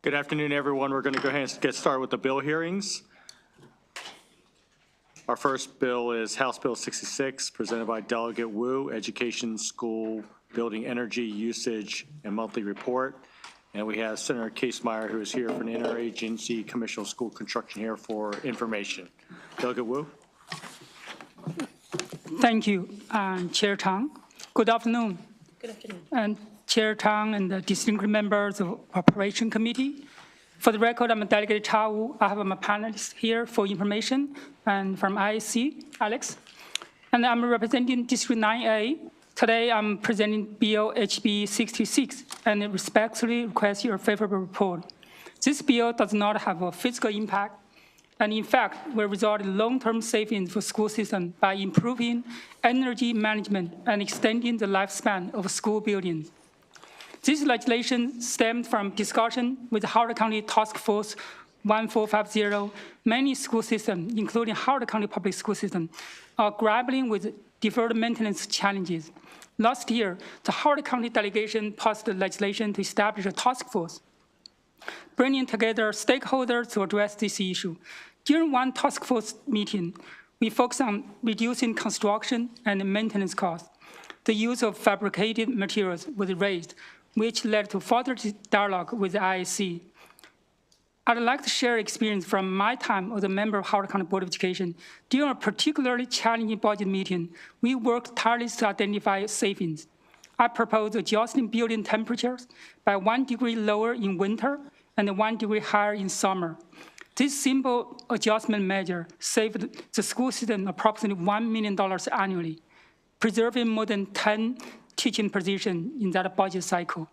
Good afternoon, everyone. We're going to go ahead and get started with the bill hearings. Our first bill is House Bill 66, presented by Delegate Wu, Education, School, Building Energy Usage, and Monthly Report. And we have Senator Casemeyer, who is here for an Interagency Commission of School Construction here for information. Delegate Wu. Thank you, Chair Chang. Good afternoon. Good afternoon. And Chair Chang and the distinguished members of Appropriations Committee. For the record, I'm Delegate Cha Wu. I have my panelists here for information, and from IAC, Alex. And I'm representing District 9A. Today, I'm presenting Bill HB 66, and respectfully request your favorable report. This bill does not have a physical impact, and in fact, will result in long-term savings for school system by improving energy management and extending the lifespan of school buildings. This legislation stemmed from discussion with Howard County Task Force 1450. Many school systems, including Howard County Public School System, are grappling with deferred maintenance challenges. Last year, the Howard County delegation passed the legislation to establish a task force, bringing together stakeholders to address this issue. During one task force meeting, we focused on reducing construction and maintenance costs. The use of fabricated materials was raised, which led to further dialogue with the IAC. I'd like to share experience from my time as a member of Howard County Board of Education. During a particularly challenging budget meeting, we worked tirelessly to identify savings. I proposed adjusting building temperatures by 1 degree lower in winter and 1 degree higher in summer. This simple adjustment measure saved the school system approximately $1 million annually, preserving more than 10 teaching positions in that budget cycle.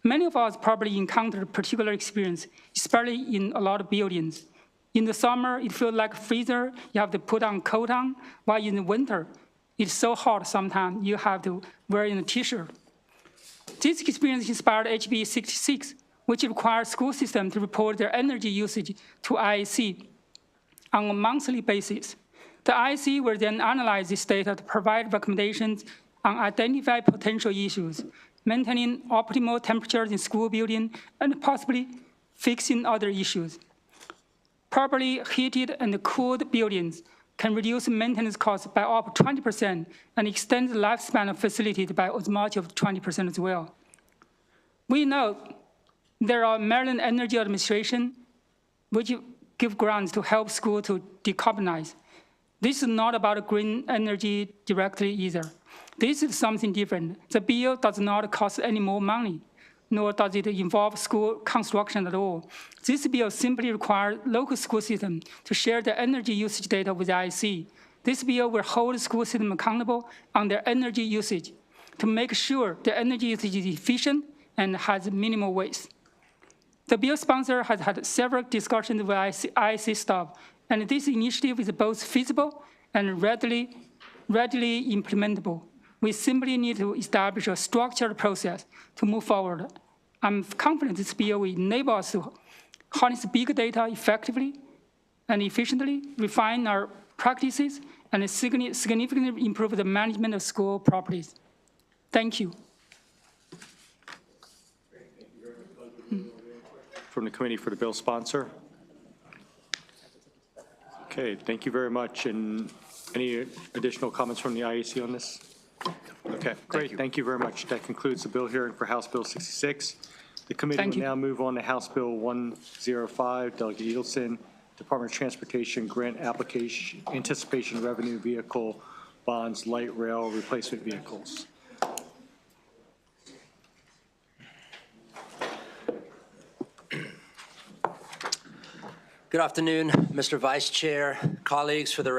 Many of us probably encountered a particular experience, especially in a lot of buildings. In the summer, it feels like a freezer. You have to put on coat on, while in the winter, it's so hot sometimes you have to wear a t-shirt. This experience inspired HB 66, which requires school systems to report their energy usage to IAC on a monthly basis. The IAC will then analyze this data to provide recommendations on identifying potential issues, maintaining optimal temperatures in school building, and possibly fixing other issues. Properly heated and cooled buildings can reduce maintenance costs by up to 20% and extend the lifespan of facilities by as much as 20% as well. We know there are Maryland Energy Administration, which give grants to help schools to decarbonize. This is not about green energy directly either. This is something different. The bill does not cost any more money, nor does it involve school construction at all. This bill simply requires local school systems to share their energy usage data with the IAC. This bill will hold school systems accountable on their energy usage to make sure their energy usage is efficient and has minimal waste. The bill sponsor has had several discussions with IAC staff, and this initiative is both feasible and readily implementable. We simply need to establish a structured process to move forward. I'm confident this bill will enable us to harness big data effectively and efficiently, refine our practices, and significantly improve the management of school properties. Thank you. From the committee for the bill sponsor. Okay, thank you very much. And any additional comments from the IAC on this? Okay, great. Thank you very much. That concludes the bill hearing for House Bill 66. The committee will now move on to House Bill 105, Delegate Edelson, Department of Transportation Grant Application Anticipation Revenue Vehicle Bonds Light Rail Replacement Vehicles. Good afternoon, Mr. Vice Chair, colleagues. For the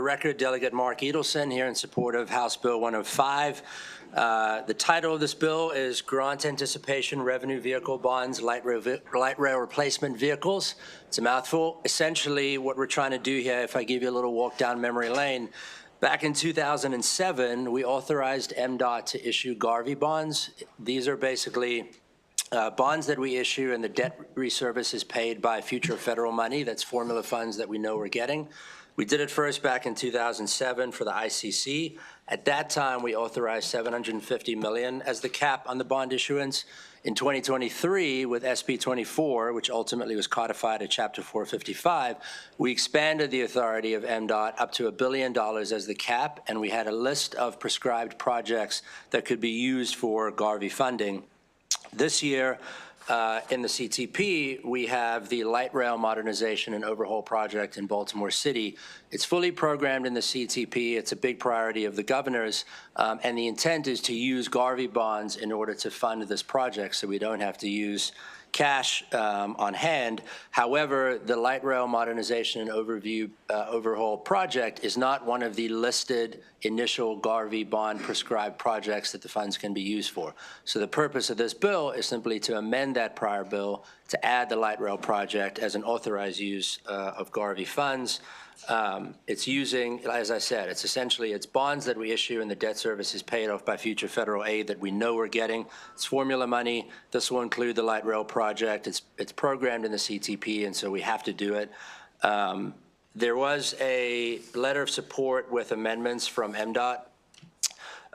record, Delegate Mark Edelson here in support of House Bill 105. The title of this bill is Grant Anticipation Revenue Vehicle Bonds Light Rail Replacement Vehicles. It's a mouthful. Essentially, what we're trying to do here, if I give you a little walk down memory lane, back in 2007, we authorized MDOT to issue Garvey bonds. These are basically bonds that we issue, and the debt reservice is paid by future federal money. That's formula funds that we know we're getting. We did it first back in 2007 for the ICC. At that time, we authorized $750 million as the cap on the bond issuance. In 2023, with SB 24, which ultimately was codified at Chapter 455, we expanded the authority of MDOT up to $1 billion as the cap, and we had a list of prescribed projects that could be used for Garvey funding. This year, in the CTP, we have the light rail modernization and overhaul project in Baltimore City. It's fully programmed in the CTP. It's a big priority of the governor's, and the intent is to use Garvey bonds in order to fund this project so we don't have to use cash on hand. However, the light rail modernization and overhaul project is not one of the listed initial Garvey bond prescribed projects that the funds can be used for. So the purpose of this bill is simply to amend that prior bill to add the light rail project as an authorized use of Garvey funds. It's using, as I said, it's bonds that we issue and the debt service is paid off by future federal aid that we know we're getting. It's formula money. This will include the light rail project. It's programmed in the CTP, and so we have to do it. There was a letter of support with amendments from MDOT.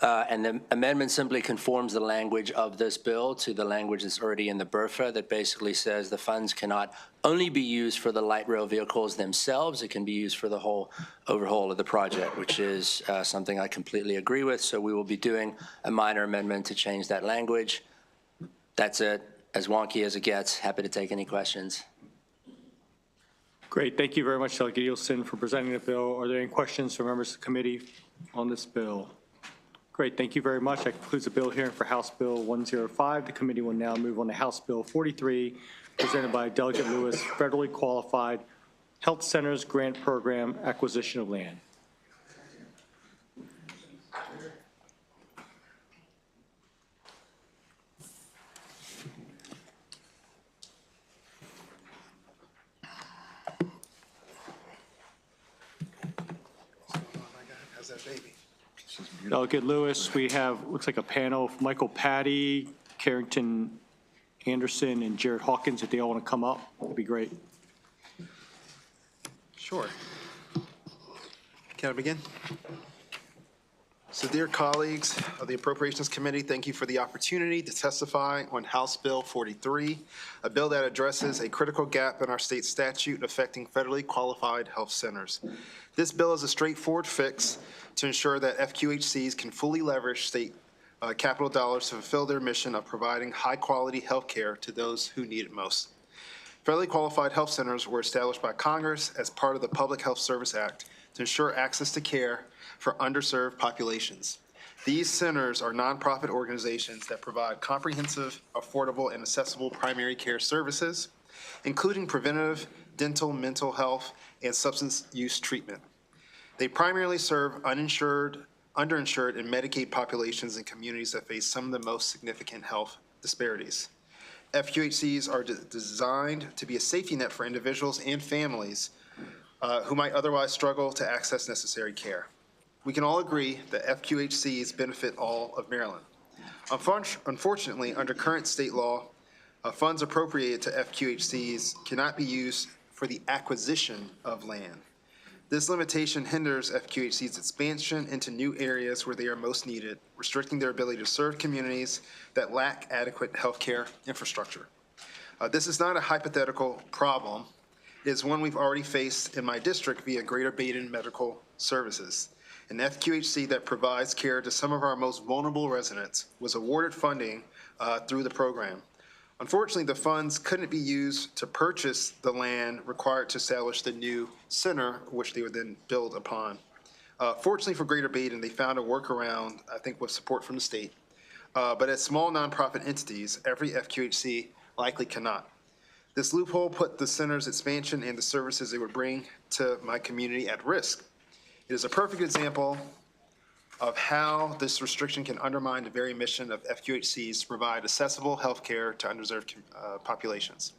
And the amendment simply conforms the language of this bill to the language that's already in the BRFA that basically says the funds cannot only be used for the light rail vehicles themselves. It can be used for the whole overhaul of the project, which is something I completely agree with. So we will be doing a minor amendment to change that language. That's it. As wonky as it gets. Happy to take any questions. Great. Thank you very much, Delegate Edelson, for presenting the bill. Are there any questions from members of the committee on this bill? Great, thank you very much. That concludes the bill hearing for House Bill 105. The committee will now move on to House Bill 43, presented by Delegate Lewis, Federally Qualified Health Centers Grant Program Acquisition of Land. How's that baby? Delegate Lewis, we have, looks like a panel of Michael Patty, Carrington Anderson, and Jared Hawkins. If they all want to come up, that'd be great. Sure. Can I begin? So dear colleagues of the Appropriations Committee, thank you for the opportunity to testify on House Bill 43, a bill that addresses a critical gap in our state statute affecting federally qualified health centers. This bill is a straightforward fix to ensure that FQHCs can fully leverage state capital dollars to fulfill their mission of providing high-quality health care to those who need it most. Federally qualified health centers were established by Congress as part of the Public Health Service Act to ensure access to care for underserved populations. These centers are nonprofit organizations that provide comprehensive, affordable, and accessible primary care services, including preventative, dental, mental health, and substance use treatment. They primarily serve uninsured, underinsured, and Medicaid populations in communities that face some of the most significant health disparities. FQHCs are designed to be a safety net for individuals and families who might otherwise struggle to access necessary care. We can all agree that FQHCs benefit all of Maryland. Unfortunately, under current state law, funds appropriated to FQHCs cannot be used for the acquisition of land. This limitation hinders FQHC's expansion into new areas where they are most needed, restricting their ability to serve communities that lack adequate healthcare infrastructure. This is not a hypothetical problem. It is one we've already faced in my district via Greater Baden Medical Services. An FQHC that provides care to some of our most vulnerable residents was awarded funding through the program. Unfortunately, the funds couldn't be used to purchase the land required to establish the new center, which they would then build upon. Fortunately for Greater Baden, they found a workaround, I think with support from the state. But as small nonprofit entities, every FQHC likely cannot. This loophole put the center's expansion and the services they would bring to my community at risk. It is a perfect example of how this restriction can undermine the very mission of FQHCs to provide accessible health care to underserved populations.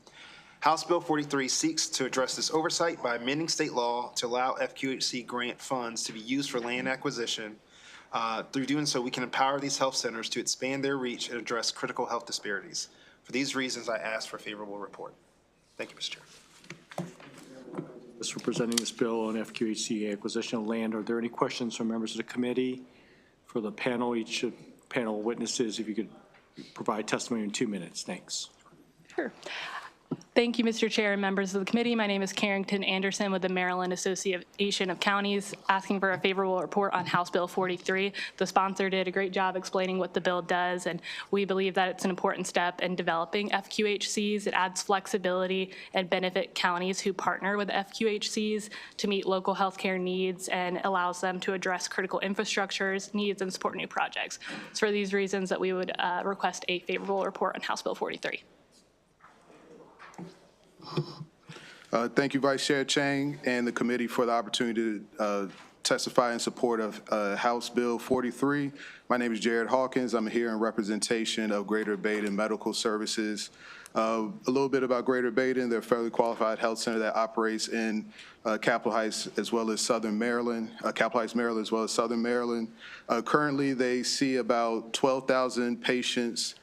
House Bill 43 seeks to address this oversight by amending state law to allow FQHC grant funds to be used for land acquisition. Through doing so, we can empower these health centers to expand their reach and address critical health disparities. For these reasons, I ask for a favorable report. Thank you, Mr. Chair. for presenting this bill on FQHC acquisition of land. Are there any questions from members of the committee for the panel? Each panel witnesses, if you could provide testimony in 2 minutes. Thanks. Sure. Thank you, Mr. Chair and members of the committee. My name is Carrington Anderson with the Maryland Association of Counties, asking for a favorable report on House Bill 43. The sponsor did a great job explaining what the bill does, and we believe that it's an important step in developing FQHCs. It adds flexibility and benefit counties who partner with FQHCs to meet local healthcare needs and allows them to address critical infrastructures, needs, and support new projects. It's for these reasons that we would request a favorable report on House Bill 43. Thank you, Vice Chair Chang and the committee for the opportunity to testify in support of House Bill 43. My name is Jared Hawkins. I'm here in representation of Greater Baden Medical Services. A little bit about Greater Baden. They're a federally qualified health center that operates in Capitol Heights as well as Southern Maryland, Capitol Heights, Maryland, as well as Southern Maryland. Currently, they see about 12,000 patients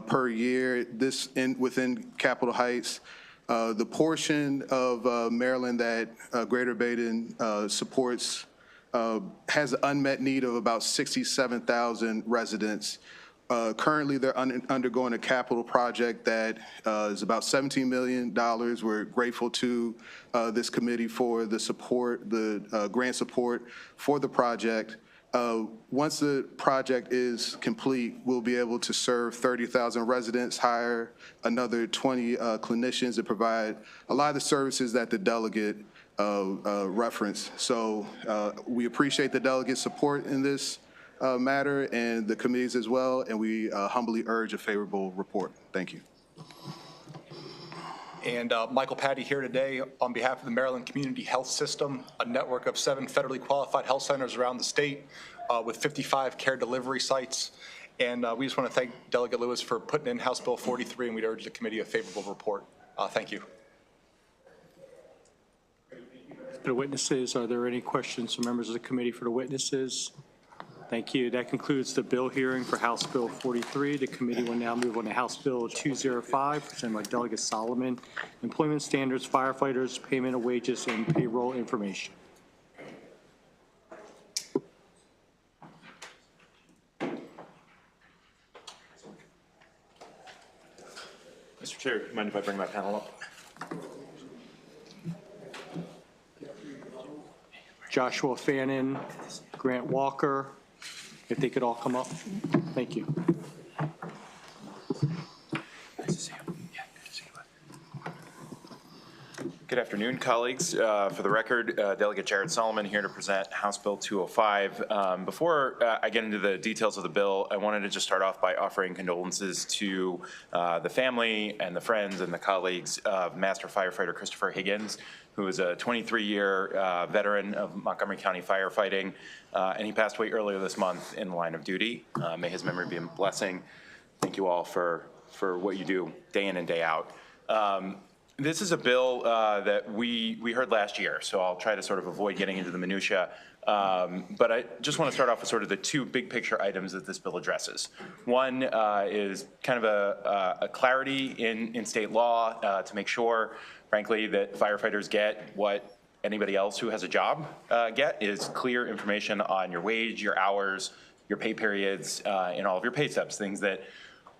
per year within Capitol Heights. The portion of Maryland that Greater Baden supports has an unmet need of about 67,000 residents. Currently, they're undergoing a capital project that is about $17 million. We're grateful to this committee for the support, the grant support for the project. Once the project is complete, we'll be able to serve 30,000 residents, hire another 20 clinicians to provide a lot of the services that the delegate referenced. So we appreciate the delegate's support in this matter and the committees as well, and we humbly urge a favorable report. Thank you. And Michael Patty here today on behalf of the Maryland Community Health System, a network of 7 federally qualified health centers around the state with 55 care delivery sites. And we just want to thank Delegate Lewis for putting in House Bill 43, and we'd urge the committee a favorable report. Thank you. The witnesses, are there any questions from members of the committee for the witnesses? Thank you. That concludes the bill hearing for House Bill 43. The committee will now move on to House Bill 205, presented by Delegate Solomon, Employment Standards, Firefighters, Payment of Wages, and Payroll Information. Mr. Chair, do you mind if I bring my panel up? Joshua Fannin, Grant Walker, if they could all come up. Thank you. Good afternoon, colleagues. For the record, Delegate Jared Solomon here to present House Bill 205. Before I get into the details of the bill, I wanted to just start off by offering condolences to the family and the friends and the colleagues of Master Firefighter Christopher Higgins, who is a 23-year veteran of Montgomery County firefighting, and he passed away earlier this month in the line of duty. May his memory be a blessing. Thank you all for what you do day in and day out. This is a bill that we heard last year, so I'll try to sort of avoid getting into the minutia. But I just want to start off with sort of the 2 big picture items that this bill addresses. One is kind of a clarity in state law to make sure, frankly, that firefighters get what anybody else who has a job get, is clear information on your wage, your hours, your pay periods, and all of your pay stubs, things that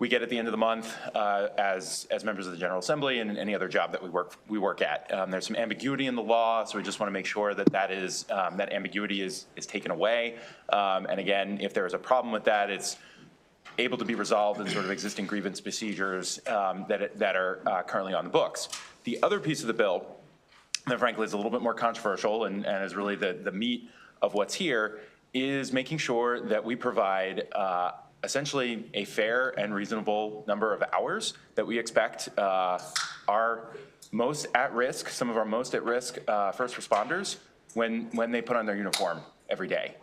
we get at the end of the month as members of the General Assembly and any other job that we work at. There's some ambiguity in the law, so we just want to make sure that that ambiguity is taken away. And again, if there is a problem with that, it's able to be resolved in sort of existing grievance procedures that are currently on the books. The other piece of the bill that frankly is a little bit more controversial and is really the meat of what's here is making sure that we provide essentially a fair and reasonable number of hours that we expect our most at risk, some of our most at risk first responders when they put on their uniform every day.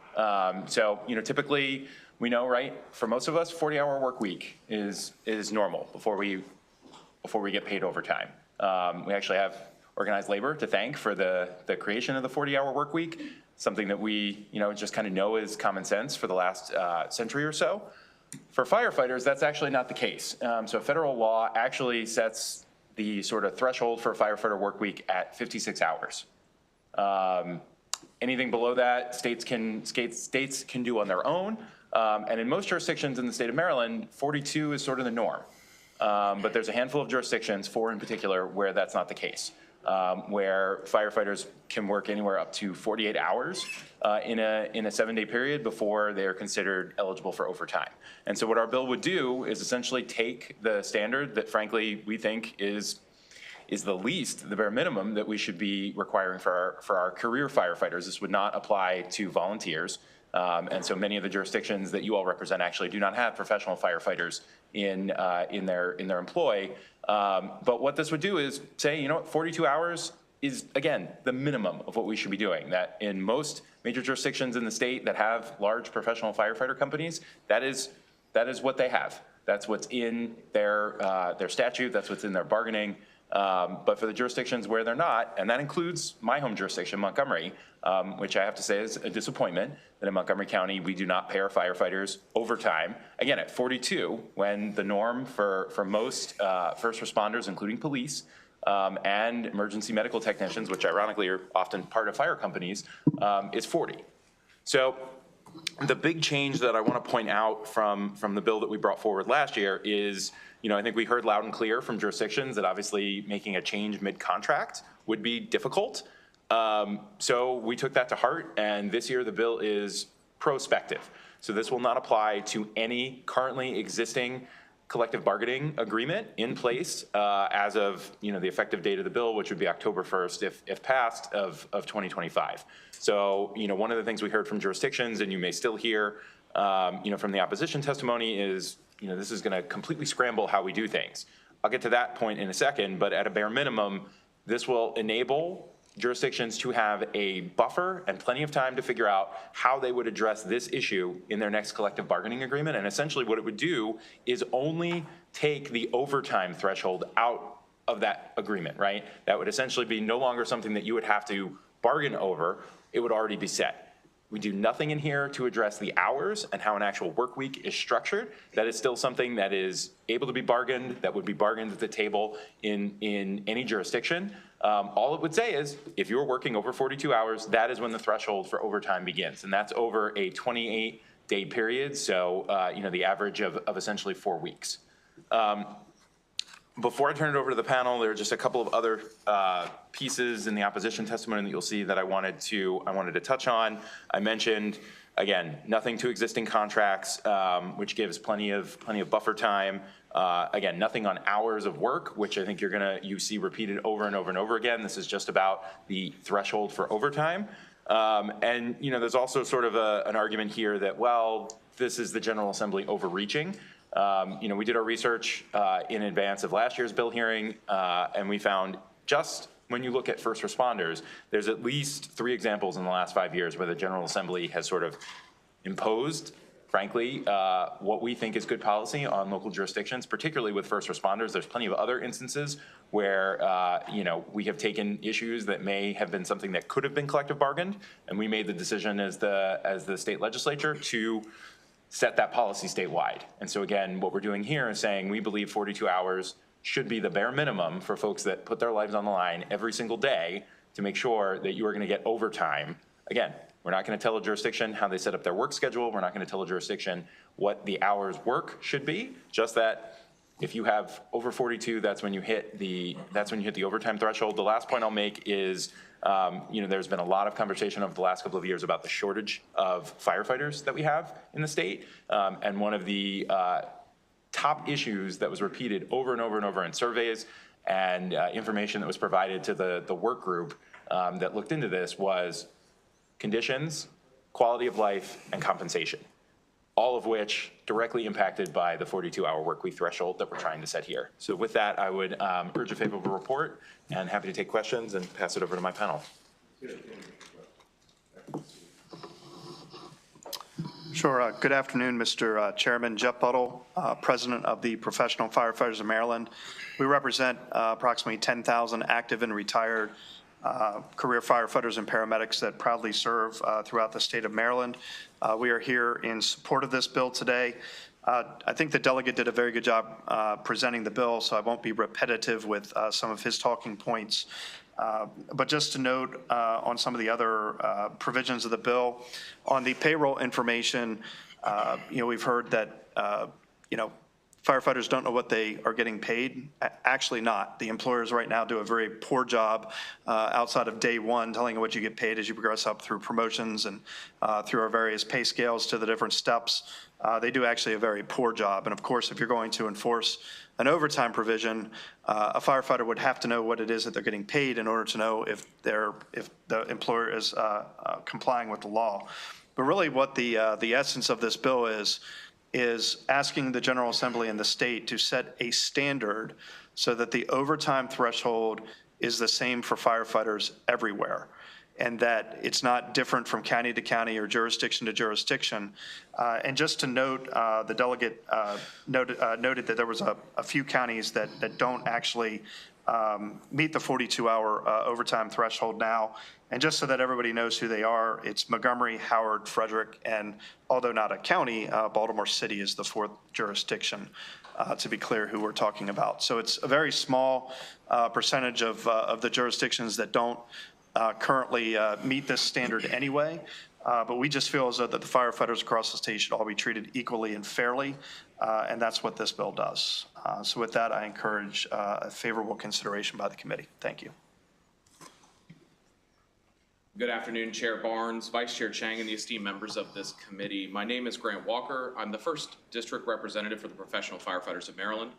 So, typically we know, right, for most of us, 40-hour work week is normal before we get paid overtime. We actually have organized labor to thank for the creation of the 40-hour work week, something that we, just kind of know is common sense for the last century or so. For firefighters, that's actually not the case. So federal law actually sets the sort of threshold for a firefighter work week at 56 hours. Anything below that, states can do on their own. And in most jurisdictions in the state of Maryland, 42 is sort of the norm. But there's a handful of jurisdictions, 4 in particular, where that's not the case, where firefighters can work anywhere up to 48 hours in a 7-day period before they are considered eligible for overtime. And so what our bill would do is essentially take the standard that, frankly, we think is the least, the bare minimum that we should be requiring for our career firefighters. This would not apply to volunteers. And so many of the jurisdictions that you all represent actually do not have professional firefighters in their employ. But what this would do is say, you know what, 42 hours is, again, the minimum of what we should be doing. That in most major jurisdictions in the state that have large professional firefighter companies, that is what they have. That's what's in their statute. That's what's in their bargaining. But for the jurisdictions where they're not, and that includes my home jurisdiction, Montgomery, which I have to say is a disappointment, that in Montgomery County, we do not pay our firefighters overtime, again, at 42, when the norm for most first responders, including police, and emergency medical technicians, which ironically are often part of fire companies, is 40. So the big change that I want to point out from the bill that we brought forward last year is, I think we heard loud and clear from jurisdictions that obviously making a change mid-contract would be difficult. So we took that to heart, and this year the bill is prospective. So this will not apply to any currently existing collective bargaining agreement in place as of the effective date of the bill, which would be October 1st, if passed, of 2025. So one of the things we heard from jurisdictions, and you may still hear from the opposition testimony, is this is going to completely scramble how we do things. I'll get to that point in a second, but at a bare minimum, this will enable jurisdictions to have a buffer and plenty of time to figure out how they would address this issue in their next collective bargaining agreement. And essentially what it would do is only take the overtime threshold out of that agreement, right? That would essentially be no longer something that you would have to bargain over. It would already be set. We do nothing in here to address the hours and how an actual work week is structured. That is still something that is able to be bargained, that would be bargained at the table in any jurisdiction. All it would say is, if you're working over 42 hours, that is when the threshold for overtime begins. And that's over a 28-day period, so the average of essentially 4 weeks. Before I turn it over to the panel, there are just a couple of other pieces in the opposition testimony that you'll see that I wanted to touch on. I mentioned, again, nothing to existing contracts, which gives plenty of buffer time. Again, nothing on hours of work, which I think you see repeated over and over and over again. This is just about the threshold for overtime. And there's also sort of an argument here that, well, this is the General Assembly overreaching. We did our research in advance of last year's bill hearing, and we found, just when you look at first responders, there's at least 3 examples in the last 5 years where the General Assembly has sort of imposed, frankly, what we think is good policy on local jurisdictions, particularly with first responders. There's plenty of other instances where, we have taken issues that may have been something that could have been collective bargained, and we made the decision as the state legislature to set that policy statewide. And so again, what we're doing here is saying we believe 42 hours should be the bare minimum for folks that put their lives on the line every single day to make sure that you are going to get overtime. Again, we're not going to tell a jurisdiction how they set up their work schedule. We're not going to tell a jurisdiction what the hours work should be, just that if you have over 42, that's when you hit the overtime threshold. The last point I'll make is, there's been a lot of conversation over the last couple of years about the shortage of firefighters that we have in the state. And one of the top issues that was repeated over and over and over in surveys and information that was provided to the work group that looked into this was conditions, quality of life, and compensation, all of which directly impacted by the 42-hour work week threshold that we're trying to set here. So with that, I would urge a favorable report, and happy to take questions and pass it over to my panel. Sure. Good afternoon, Mr. Chairman. Jeff Buttle, President of the Professional Firefighters of Maryland. We represent approximately 10,000 active and retired career firefighters and paramedics that proudly serve throughout the state of Maryland. We are here in support of this bill today. I think the delegate did a very good job presenting the bill, so I won't be repetitive with some of his talking points. But just to note on some of the other provisions of the bill, on the payroll information, we've heard that, firefighters don't know what they are getting paid. Actually not. The employers right now do a very poor job outside of day one telling you what you get paid as you progress up through promotions and through our various pay scales to the different steps. They do actually a very poor job. And of course, if you're going to enforce an overtime provision, a firefighter would have to know what it is that they're getting paid in order to know if the employer is complying with the law. But really what the essence of this bill is asking the General Assembly and the state to set a standard so that the overtime threshold is the same for firefighters everywhere, and that it's not different from county to county or jurisdiction to jurisdiction. And just to note, the delegate noted that there was a few counties that don't actually meet the 42-hour overtime threshold now. And just so that everybody knows who they are, it's Montgomery, Howard, Frederick, and although not a county, Baltimore City is the fourth jurisdiction, to be clear who we're talking about. So it's a very small percentage of the jurisdictions that don't currently meet this standard anyway. But we just feel as though that the firefighters across the state should all be treated equally and fairly, and that's what this bill does. So with that, I encourage a favorable consideration by the committee. Thank you. Good afternoon, Chair Barnes, Vice Chair Chang, and the esteemed members of this committee. My name is Grant Walker. I'm the first district representative for the Professional Firefighters of Maryland,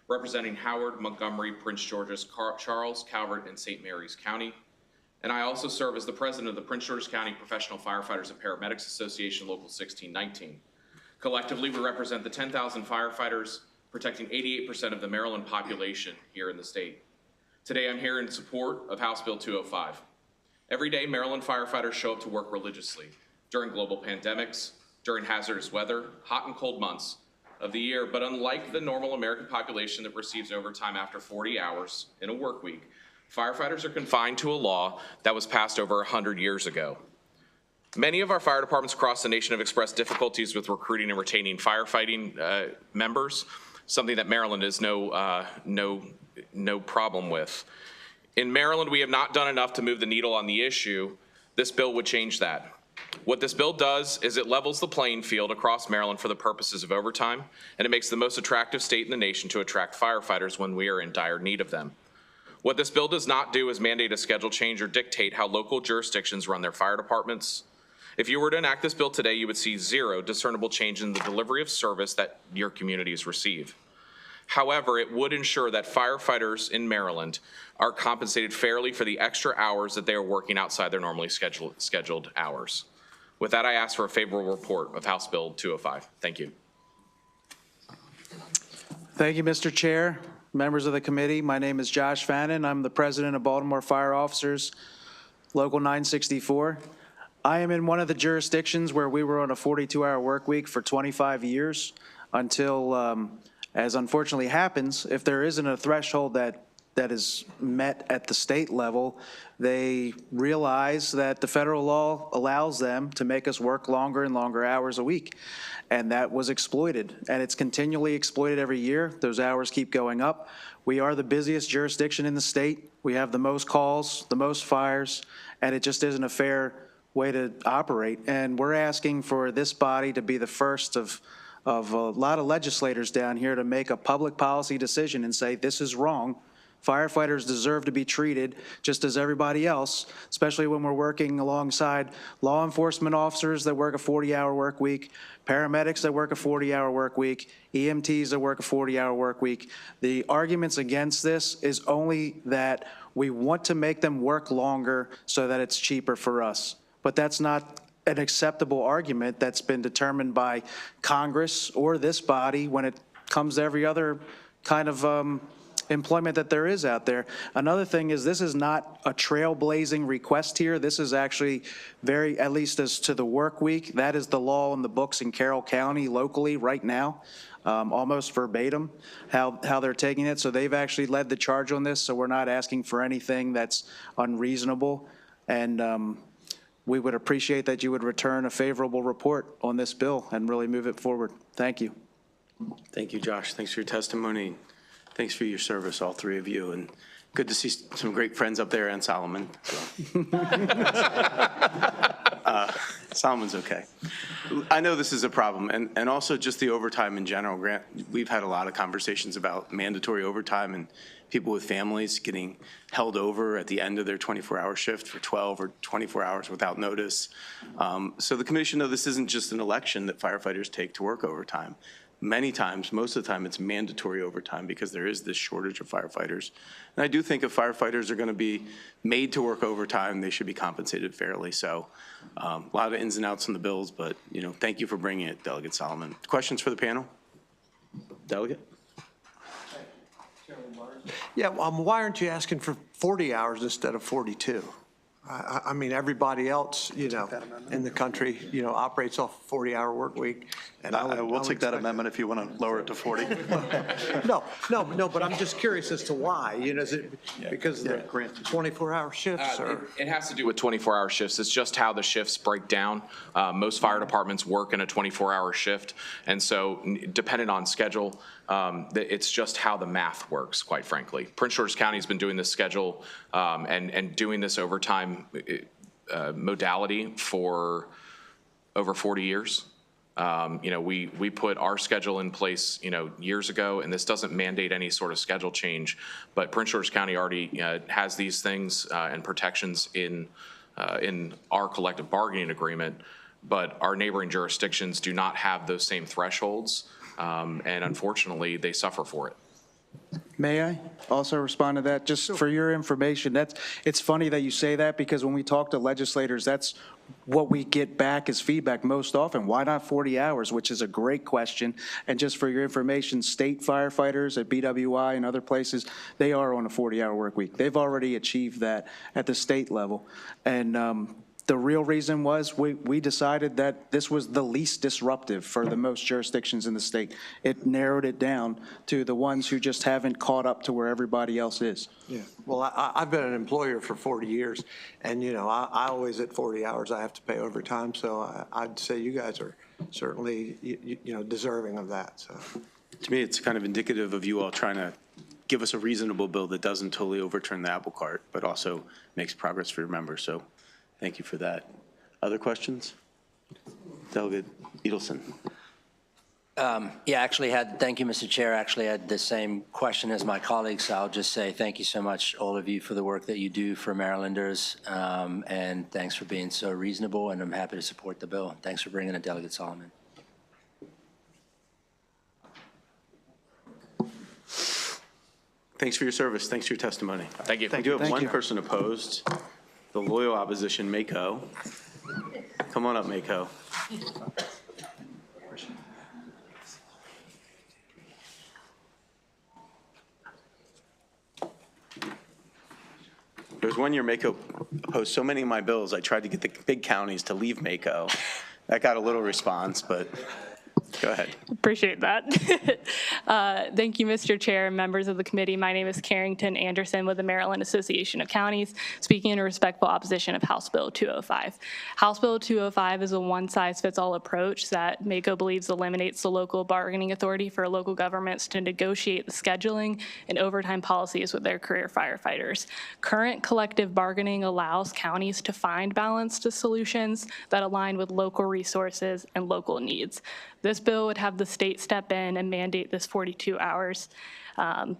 representing Howard, Montgomery, Prince George's, Charles, Calvert, and St. Mary's County. And I also serve as the president of the Prince George's County Professional Firefighters and Paramedics Association, Local 1619. Collectively, we represent the 10,000 firefighters protecting 88% of the Maryland population here in the state. Today, I'm here in support of House Bill 205. Every day, Maryland firefighters show up to work religiously during global pandemics, during hazardous weather, hot and cold months of the year. But unlike the normal American population that receives overtime after 40 hours in a work week, firefighters are confined to a law that was passed over 100 years ago. Many of our fire departments across the nation have expressed difficulties with recruiting and retaining firefighting members, something that Maryland is no problem with. In Maryland, we have not done enough to move the needle on the issue. This bill would change that. What this bill does is it levels the playing field across Maryland for the purposes of overtime, and it makes the most attractive state in the nation to attract firefighters when we are in dire need of them. What this bill does not do is mandate a schedule change or dictate how local jurisdictions run their fire departments. If you were to enact this bill today, you would see zero discernible change in the delivery of service that your communities receive. However, it would ensure that firefighters in Maryland are compensated fairly for the extra hours that they are working outside their normally scheduled hours. With that, I ask for a favorable report of House Bill 205. Thank you. Thank you, Mr. Chair, members of the committee. My name is Josh Fannin. I'm the president of Baltimore Fire Officers, Local 964. I am in one of the jurisdictions where we were on a 42-hour work week for 25 years until, as unfortunately happens, if there isn't a threshold that is met at the state level, they realize that the federal law allows them to make us work longer and longer hours a week. And that was exploited, and it's continually exploited every year. Those hours keep going up. We are the busiest jurisdiction in the state. We have the most calls, the most fires, and it just isn't a fair way to operate. And we're asking for this body to be the first of a lot of legislators down here to make a public policy decision and say, this is wrong. Firefighters deserve to be treated just as everybody else, especially when we're working alongside law enforcement officers that work a 40-hour work week, paramedics that work a 40-hour work week, EMTs that work a 40-hour work week. The arguments against this is only that we want to make them work longer so that it's cheaper for us. But that's not an acceptable argument that's been determined by Congress or this body when it comes to every other kind of employment that there is out there. Another thing is this is not a trailblazing request here. This is actually very, at least as to the work week, that is the law in the books in Carroll County locally right now, almost verbatim, how they're taking it. So they've actually led the charge on this, so we're not asking for anything that's unreasonable. And we would appreciate that you would return a favorable report on this bill and really move it forward. Thank you. Thank you, Josh. Thanks for your testimony. Thanks for your service, all three of you, and good to see some great friends up there and Solomon. So. Solomon's okay. I know this is a problem, and also just the overtime in general. Grant, we've had a lot of conversations about mandatory overtime and people with families getting held over at the end of their 24-hour shift for 12 or 24 hours without notice. So the commission knows this isn't just an election that firefighters take to work overtime. Many times, most of the time, it's mandatory overtime because there is this shortage of firefighters. And I do think if firefighters are going to be made to work overtime, they should be compensated fairly. So a lot of ins and outs on the bills, but thank you for bringing it, Delegate Solomon. Questions for the panel? Delegate? Yeah, why aren't you asking for 40 hours instead of 42? I mean, everybody else, in the country, operates off a 40-hour work week. And we'll take that amendment if you want to lower it to 40. No, but I'm just curious as to why. Is it because of the 24-hour shifts? Or? It has to do with 24-hour shifts. It's just how the shifts break down. Most fire departments work in a 24-hour shift. And so depending on schedule, it's just how the math works, quite frankly. Prince George's County has been doing this schedule and doing this overtime modality for over 40 years. We put our schedule in place, years ago, and this doesn't mandate any sort of schedule change, but Prince George's County already has these things and protections in our collective bargaining agreement, but our neighboring jurisdictions do not have those same thresholds, and unfortunately, they suffer for it. May I also respond to that? Just for your information, it's funny that you say that because when we talk to legislators, that's what we get back as feedback most often. Why not 40 hours, which is a great question. And just for your information, state firefighters at BWI and other places, they are on a 40-hour work week. They've already achieved that at the state level. And the real reason was we decided that this was the least disruptive for the most jurisdictions in the state. It narrowed it down to the ones who just haven't caught up to where everybody else is. Yeah. Well, I've been an employer for 40 years, and, I always at 40 hours I have to pay overtime, so I'd say you guys are certainly, deserving of that. So. To me, it's kind of indicative of you all trying to give us a reasonable bill that doesn't totally overturn the apple cart, but also makes progress for your members. So. Thank you for that. Other questions? Delegate Edelson. Thank you, Mr. Chair. Actually had the same question as my colleagues. So I'll just say thank you so much, all of you, for the work that you do for Marylanders. And thanks for being so reasonable, and I'm happy to support the bill. Thanks for bringing it, Delegate Solomon. Thanks for your service. Thanks for your testimony. Thank you. We do have one person opposed. The loyal opposition, Mako. Come on up, Mako. There was 1 year Mako opposed so many of my bills, I tried to get the big counties to leave Mako. That got a little response, but go ahead. Appreciate that. Thank you, Mr. Chair and members of the committee. My name is Carrington Anderson with the Maryland Association of Counties, speaking in respectful opposition of House Bill 205. House Bill 205 is a one-size-fits-all approach that MACO believes eliminates the local bargaining authority for local governments to negotiate the scheduling and overtime policies with their career firefighters. Current collective bargaining allows counties to find balanced solutions that align with local resources and local needs. This bill would have the state step in and mandate this 42 hours,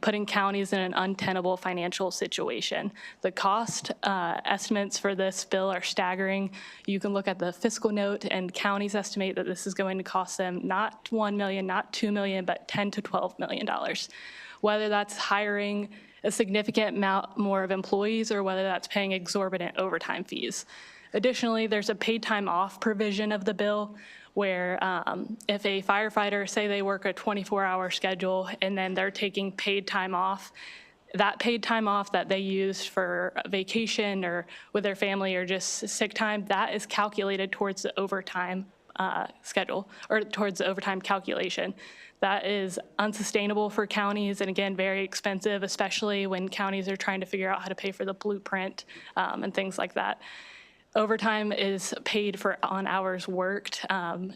putting counties in an untenable financial situation. The cost estimates for this bill are staggering. You can look at the fiscal note, and counties estimate that this is going to cost them not $1 million, not $2 million, but $10 to $12 million. Whether that's hiring a significant amount more of employees or whether that's paying exorbitant overtime fees. Additionally, there's a paid time off provision of the bill where if a firefighter, say they work a 24-hour schedule and then they're taking paid time off, that paid time off that they use for vacation or with their family or just sick time, that is calculated towards the overtime schedule or towards the overtime calculation. That is unsustainable for counties and, again, very expensive, especially when counties are trying to figure out how to pay for the blueprint and things like that. Overtime is paid for on hours worked,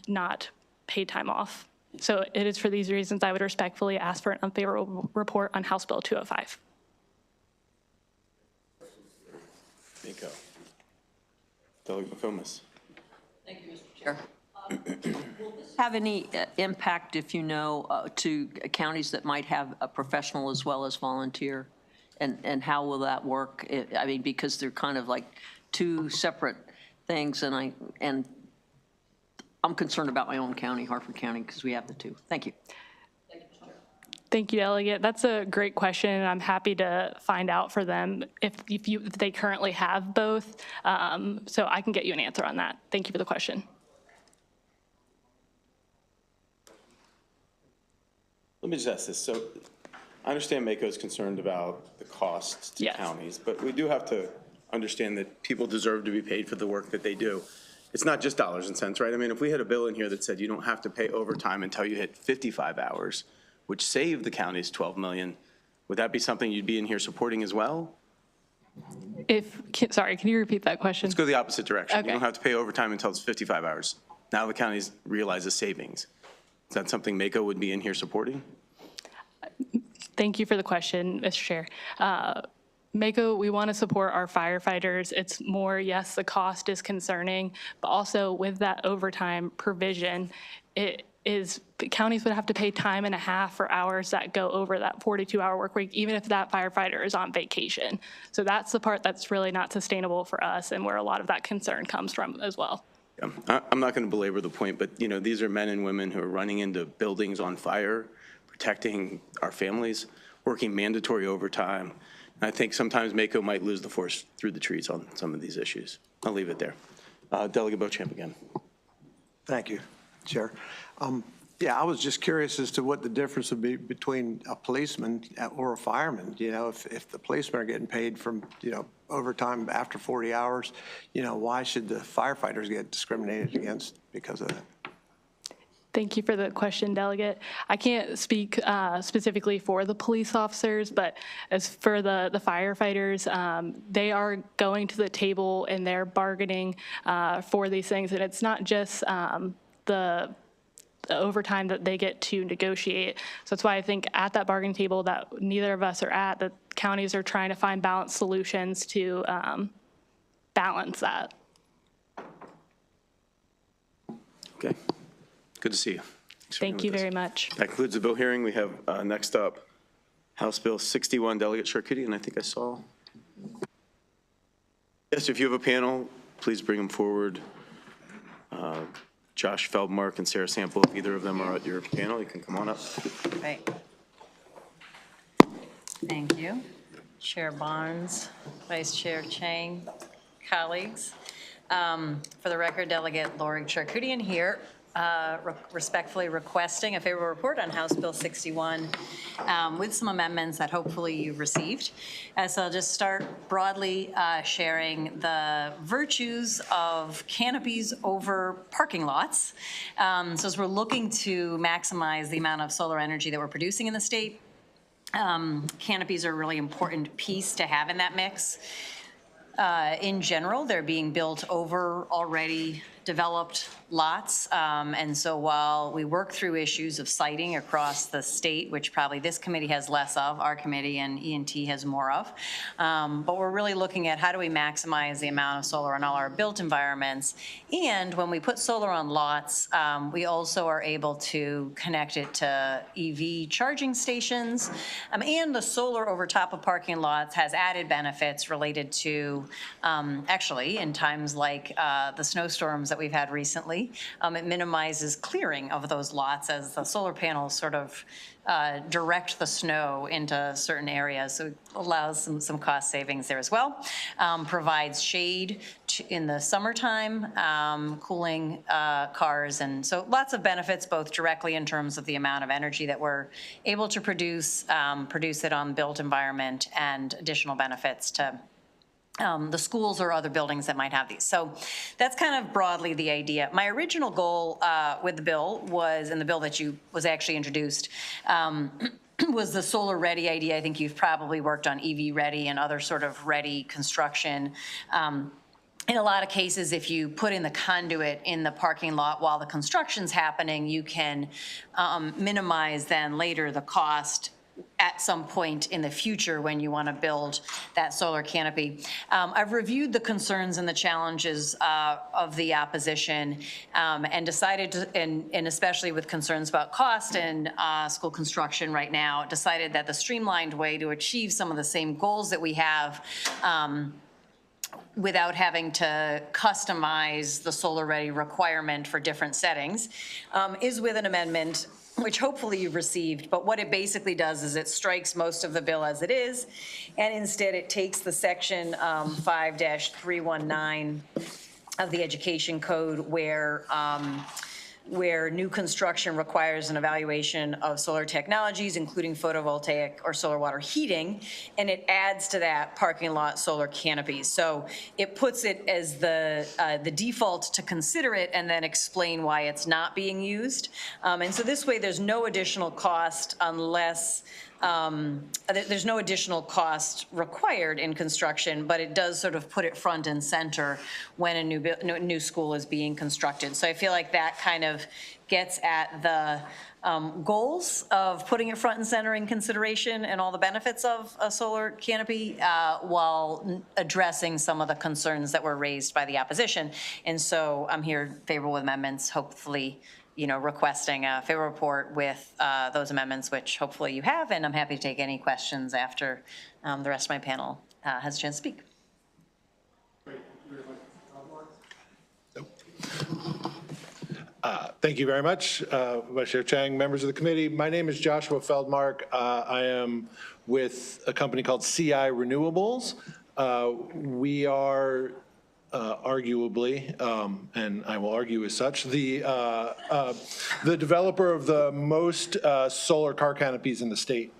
not paid time off. So it is for these reasons I would respectfully ask for an unfavorable report on House Bill 205. Mako. Delegate McComas. Thank you, Mr. Chair. Will this have any impact, if you know, to counties that might have a professional as well as volunteer? And how will that work? I mean, because they're kind of like two separate things, and I'm concerned about my own county, Harford County, because we have the two. Thank you. Thank you, Delegate. That's a great question, and I'm happy to find out for them if they currently have both. So I can get you an answer on that. Thank you for the question. Let me just ask this. So I understand Mako is concerned about the costs to Yes. counties, but we do have to understand that people deserve to be paid for the work that they do. It's not just dollars and cents, right? I mean, if we had a bill in here that said you don't have to pay overtime until you hit 55 hours, which saved the counties $12 million, would that be something you'd be in here supporting as well? Sorry, can you repeat that question? Let's go the opposite direction. Okay. You don't have to pay overtime until it's 55 hours. Now the counties realize the savings. Is that something Mako would be in here supporting? Thank you for the question, Mr. Chair. Mako, we want to support our firefighters. It's more, yes, the cost is concerning, but also with that overtime provision, counties would have to pay time and a half for hours that go over that 42-hour work week, even if that firefighter is on vacation. So that's the part that's really not sustainable for us and where a lot of that concern comes from as well. Yeah. I'm not going to belabor the point, but these are men and women who are running into buildings on fire, protecting our families, working mandatory overtime. And I think sometimes Mako might lose the forest through the trees on some of these issues. I'll leave it there. Delegate Beauchamp again. Thank you, Chair. Yeah, I was just curious as to what the difference would be between a policeman or a fireman. If the policemen are getting paid from, overtime after 40 hours, why should the firefighters get discriminated against because of that? Thank you for the question, Delegate. I can't speak specifically for the police officers, but as for the firefighters, they are going to the table and they're bargaining for these things. And it's not just the overtime that they get to negotiate. So that's why I think at that bargaining table that neither of us are at, the counties are trying to find balanced solutions to balance that. Okay. Good to see you. Thank you very much. That concludes the bill hearing. We have next up House Bill 61, Delegate Charcuti, and I think I saw. Yes, if you have a panel, please bring them forward. Josh Feldmark and Sarah Sample, if either of them are at your panel, you can come on up. Right. Thank you. Chair Barnes, Vice Chair Chang, colleagues. For the record, Delegate Lori Charcuti here, respectfully requesting a favorable report on House Bill 61 with some amendments that hopefully you've received. So I'll just start broadly sharing the virtues of canopies over parking lots. So as we're looking to maximize the amount of solar energy that we're producing in the state, canopies are a really important piece to have in that mix. In general, they're being built over already developed lots. And so while we work through issues of siting across the state, which probably this committee has less of, our committee and E&T has more of, but we're really looking at how do we maximize the amount of solar on all our built environments. And when we put solar on lots, we also are able to connect it to EV charging stations. And the solar over top of parking lots has added benefits related to, actually, in times like the snowstorms that we've had recently, it minimizes clearing of those lots as the solar panels sort of direct the snow into certain areas. So it allows some cost savings there as well. Provides shade in the summertime, cooling cars. And so lots of benefits, both directly in terms of the amount of energy that we're able to produce it on built environment, and additional benefits to the schools or other buildings that might have these. So that's kind of broadly the idea. My original goal with the bill was, in the bill that was actually introduced, was the solar ready idea. I think you've probably worked on EV ready and other sort of ready construction. in a lot of cases, if you put in the conduit in the parking lot while the construction's happening, you can minimize then later the cost at some point in the future when you want to build that solar canopy. I've reviewed the concerns and the challenges of the opposition and decided to, and especially with concerns about cost and school construction right now, decided that the streamlined way to achieve some of the same goals that we have without having to customize the solar-ready requirement for different settings, is with an amendment which hopefully you've received, but what it basically does is it strikes most of the bill as it is, and instead it takes the section 5-319 of the Education Code where new construction requires an evaluation of solar technologies, including photovoltaic or solar water heating, and it adds to that parking lot solar canopies. So it puts it as the default to consider it and then explain why it's not being used. And so this way, there's no additional cost unless there's no additional cost required in construction, but it does sort of put it front and center when a new school is being constructed. So I feel like that kind of gets at the goals of putting it front and center in consideration and all the benefits of a solar canopy while addressing some of the concerns that were raised by the opposition. And so I'm here favorable with amendments, hopefully requesting a favorable report with those amendments, which hopefully you have, and I'm happy to take any questions after the rest of my panel has a chance to speak. Thank you very much, Vice Chair Chang, members of the committee. My name is Joshua Feldmark. I am with a company called CI Renewables. We are arguably, and I will argue as such, the developer of the most solar car canopies in the state.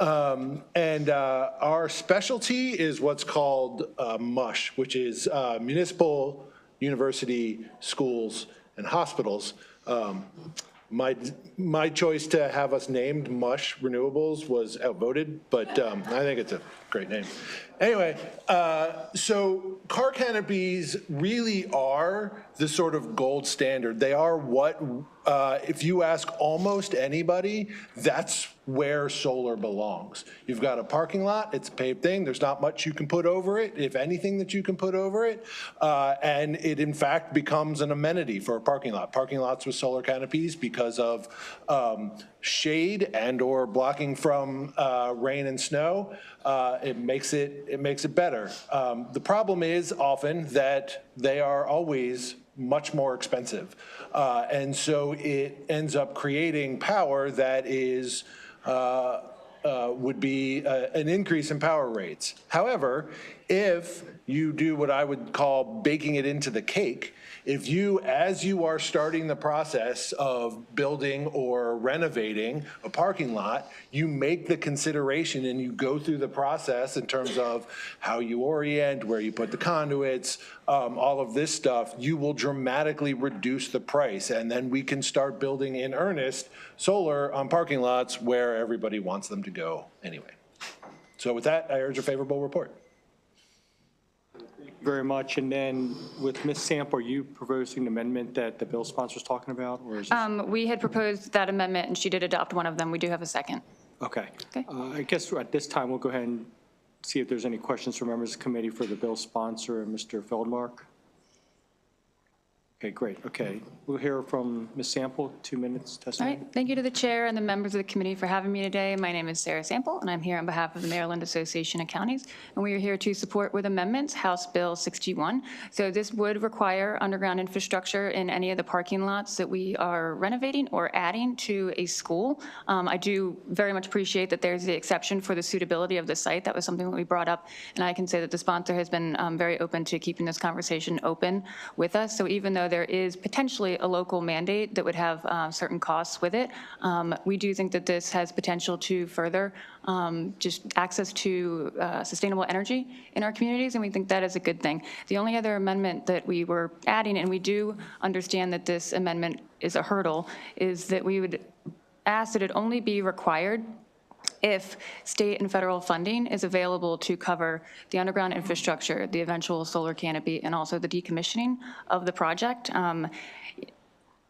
And our specialty is what's called MUSH, which is municipal, university, schools, and hospitals. My choice to have us named MUSH Renewables was outvoted, but I think it's a great name. Anyway, so car canopies really are the sort of gold standard. They are what, if you ask almost anybody, that's where solar belongs. You've got a parking lot, it's a paved thing, there's not much you can put over it, if anything that you can put over it, and it in fact becomes an amenity for a parking lot. Parking lots with solar canopies, because of shade and or blocking from rain and snow, it makes it better. The problem is often that they are always much more expensive. And so it ends up creating power that is would be an increase in power rates. However, if you do what I would call baking it into the cake, if you, as you are starting the process of building or renovating a parking lot, you make the consideration and you go through the process in terms of how you orient, where you put the conduits, all of this stuff, you will dramatically reduce the price. And then we can start building in earnest solar on parking lots where everybody wants them to go anyway. So with that, I urge a favorable report. Very much. And then with Ms. Sample, are you proposing an amendment that the bill sponsor is talking about, or is this? We had proposed that amendment, and she did adopt one of them. We do have a second. Okay. I guess at this time, we'll go ahead and see if there's any questions from members of the committee for the bill sponsor and Mr. Feldmark. Okay, great. Okay. We'll hear from Ms. Sample, 2 minutes All testimony. right. Thank you to the chair and the members of the committee for having me today. My name is Sarah Sample, and I'm here on behalf of the Maryland Association of Counties. And we are here to support with amendments House Bill 61. So this would require underground infrastructure in any of the parking lots that we are renovating or adding to a school. I do very much appreciate that there's the exception for the suitability of the site. That was something that we brought up. And I can say that the sponsor has been very open to keeping this conversation open with us. So even though there is potentially a local mandate that would have certain costs with it, we do think that this has potential to further just access to sustainable energy in our communities, and we think that is a good thing. The only other amendment that we were adding, and we do understand that this amendment is a hurdle, is that we would ask that it only be required if state and federal funding is available to cover the underground infrastructure, the eventual solar canopy, and also the decommissioning of the project.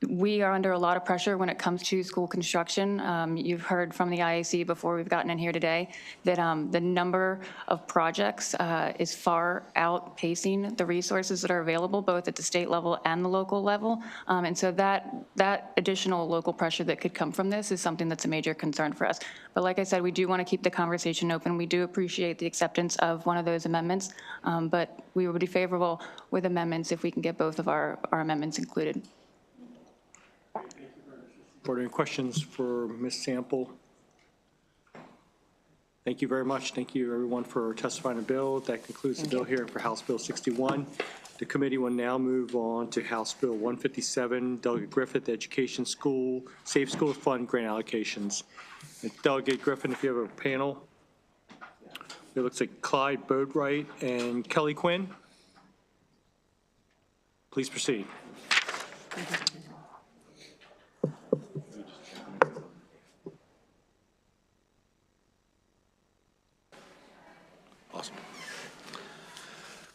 We are under a lot of pressure when it comes to school construction. You've heard from the IAC before we've gotten in here today that the number of projects is far outpacing the resources that are available, both at the state level and the local level. And so that additional local pressure that could come from this is something that's a major concern for us. But like I said, we do want to keep the conversation open. We do appreciate the acceptance of one of those amendments, but we would be favorable with amendments if we can get both of our amendments included. Are there any questions for Ms. Sample? Thank you very much. Thank you, everyone, for testifying on the bill. That concludes the bill hearing for House Bill 61. The committee will now move on to House Bill 157, Delegate Griffith, Education School, Safe Schools Fund Grant Allocations. And Delegate Griffin, if you have a panel. It looks like Clyde Boatwright and Kelly Quinn. Please proceed. Awesome.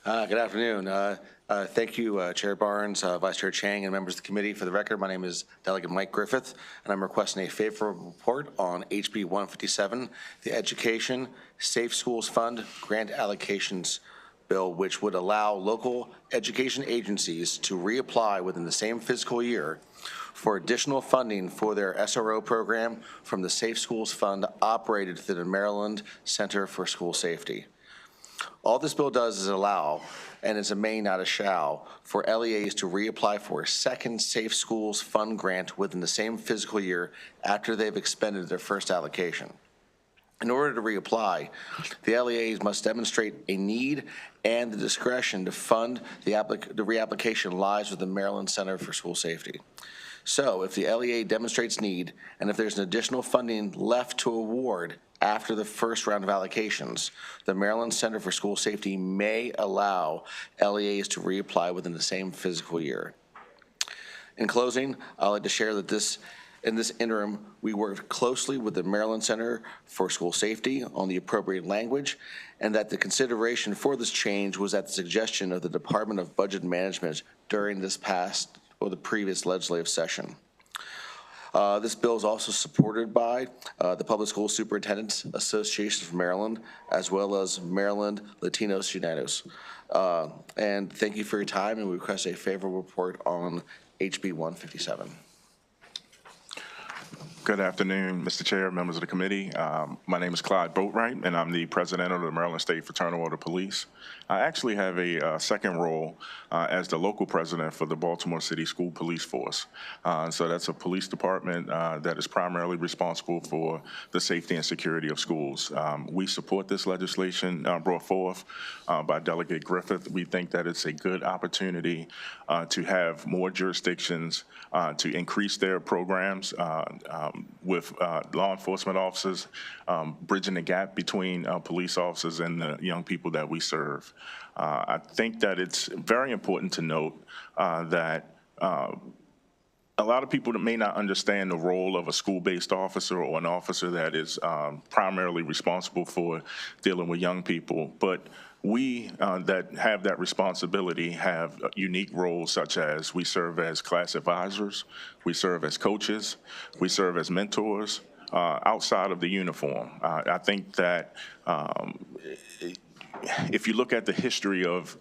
Good afternoon. Thank you, Chair Barnes, Vice Chair Chang, and members of the committee. For the record, my name is Delegate Mike Griffith, and I'm requesting a favorable report on HB 157, the Education Safe Schools Fund Grant Allocations Bill, which would allow local education agencies to reapply within the same fiscal year for additional funding for their SRO program from the Safe Schools Fund operated through the Maryland Center for School Safety. All this bill does is allow, and it's a may, not a shall, for LEAs to reapply for a second Safe Schools Fund grant within the same fiscal year after they've expended their first allocation. In order to reapply, the LEAs must demonstrate a need and the discretion to fund the reapplication lies with the Maryland Center for School Safety. So if the LEA demonstrates need, and if there's an additional funding left to award after the first round of allocations, the Maryland Center for School Safety may allow LEAs to reapply within the same fiscal year. In closing, I'd like to share that in this interim, we worked closely with the Maryland Center for School Safety on the appropriate language, and that the consideration for this change was at the suggestion of the Department of Budget Management during this past or the previous legislative session. This bill is also supported by the Public School Superintendents Association of Maryland, as well as Maryland Latinos Unidos. And thank you for your time, and we request a favorable report on HB 157. Good afternoon, Mr. Chair, members of the committee. My name is Clyde Boatwright, and I'm the president of the Maryland State Fraternal Order Police. I actually have a second role as the local president for the Baltimore City School Police Force. So that's a police department that is primarily responsible for the safety and security of schools. We support this legislation brought forth by Delegate Griffith. We think that it's a good opportunity to have more jurisdictions to increase their programs with law enforcement officers, bridging the gap between police officers and the young people that we serve. I think that it's very important to note that a lot of people that may not understand the role of a school-based officer or an officer that is primarily responsible for dealing with young people, but we that have that responsibility have unique roles, such as we serve as class advisors, we serve as coaches, we serve as mentors outside of the uniform. I think that if you look at the history of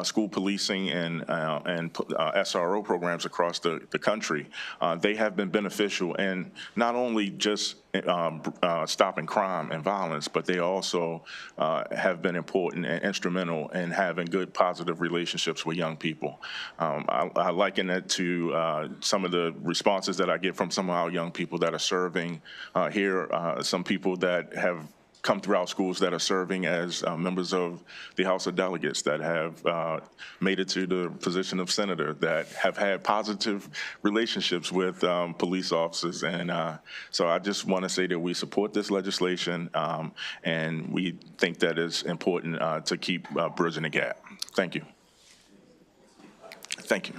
school policing and SRO programs across the country, they have been beneficial in not only just stopping crime and violence, but they also have been important and instrumental in having good, positive relationships with young people. I liken it to some of the responses that I get from some of our young people that are serving here, some people that have come through our schools that are serving as members of the House of Delegates, that have made it to the position of senator, that have had positive relationships with police officers. And so I just want to say that we support this legislation, and we think that it's important to keep bridging the gap. Thank you. Thank you.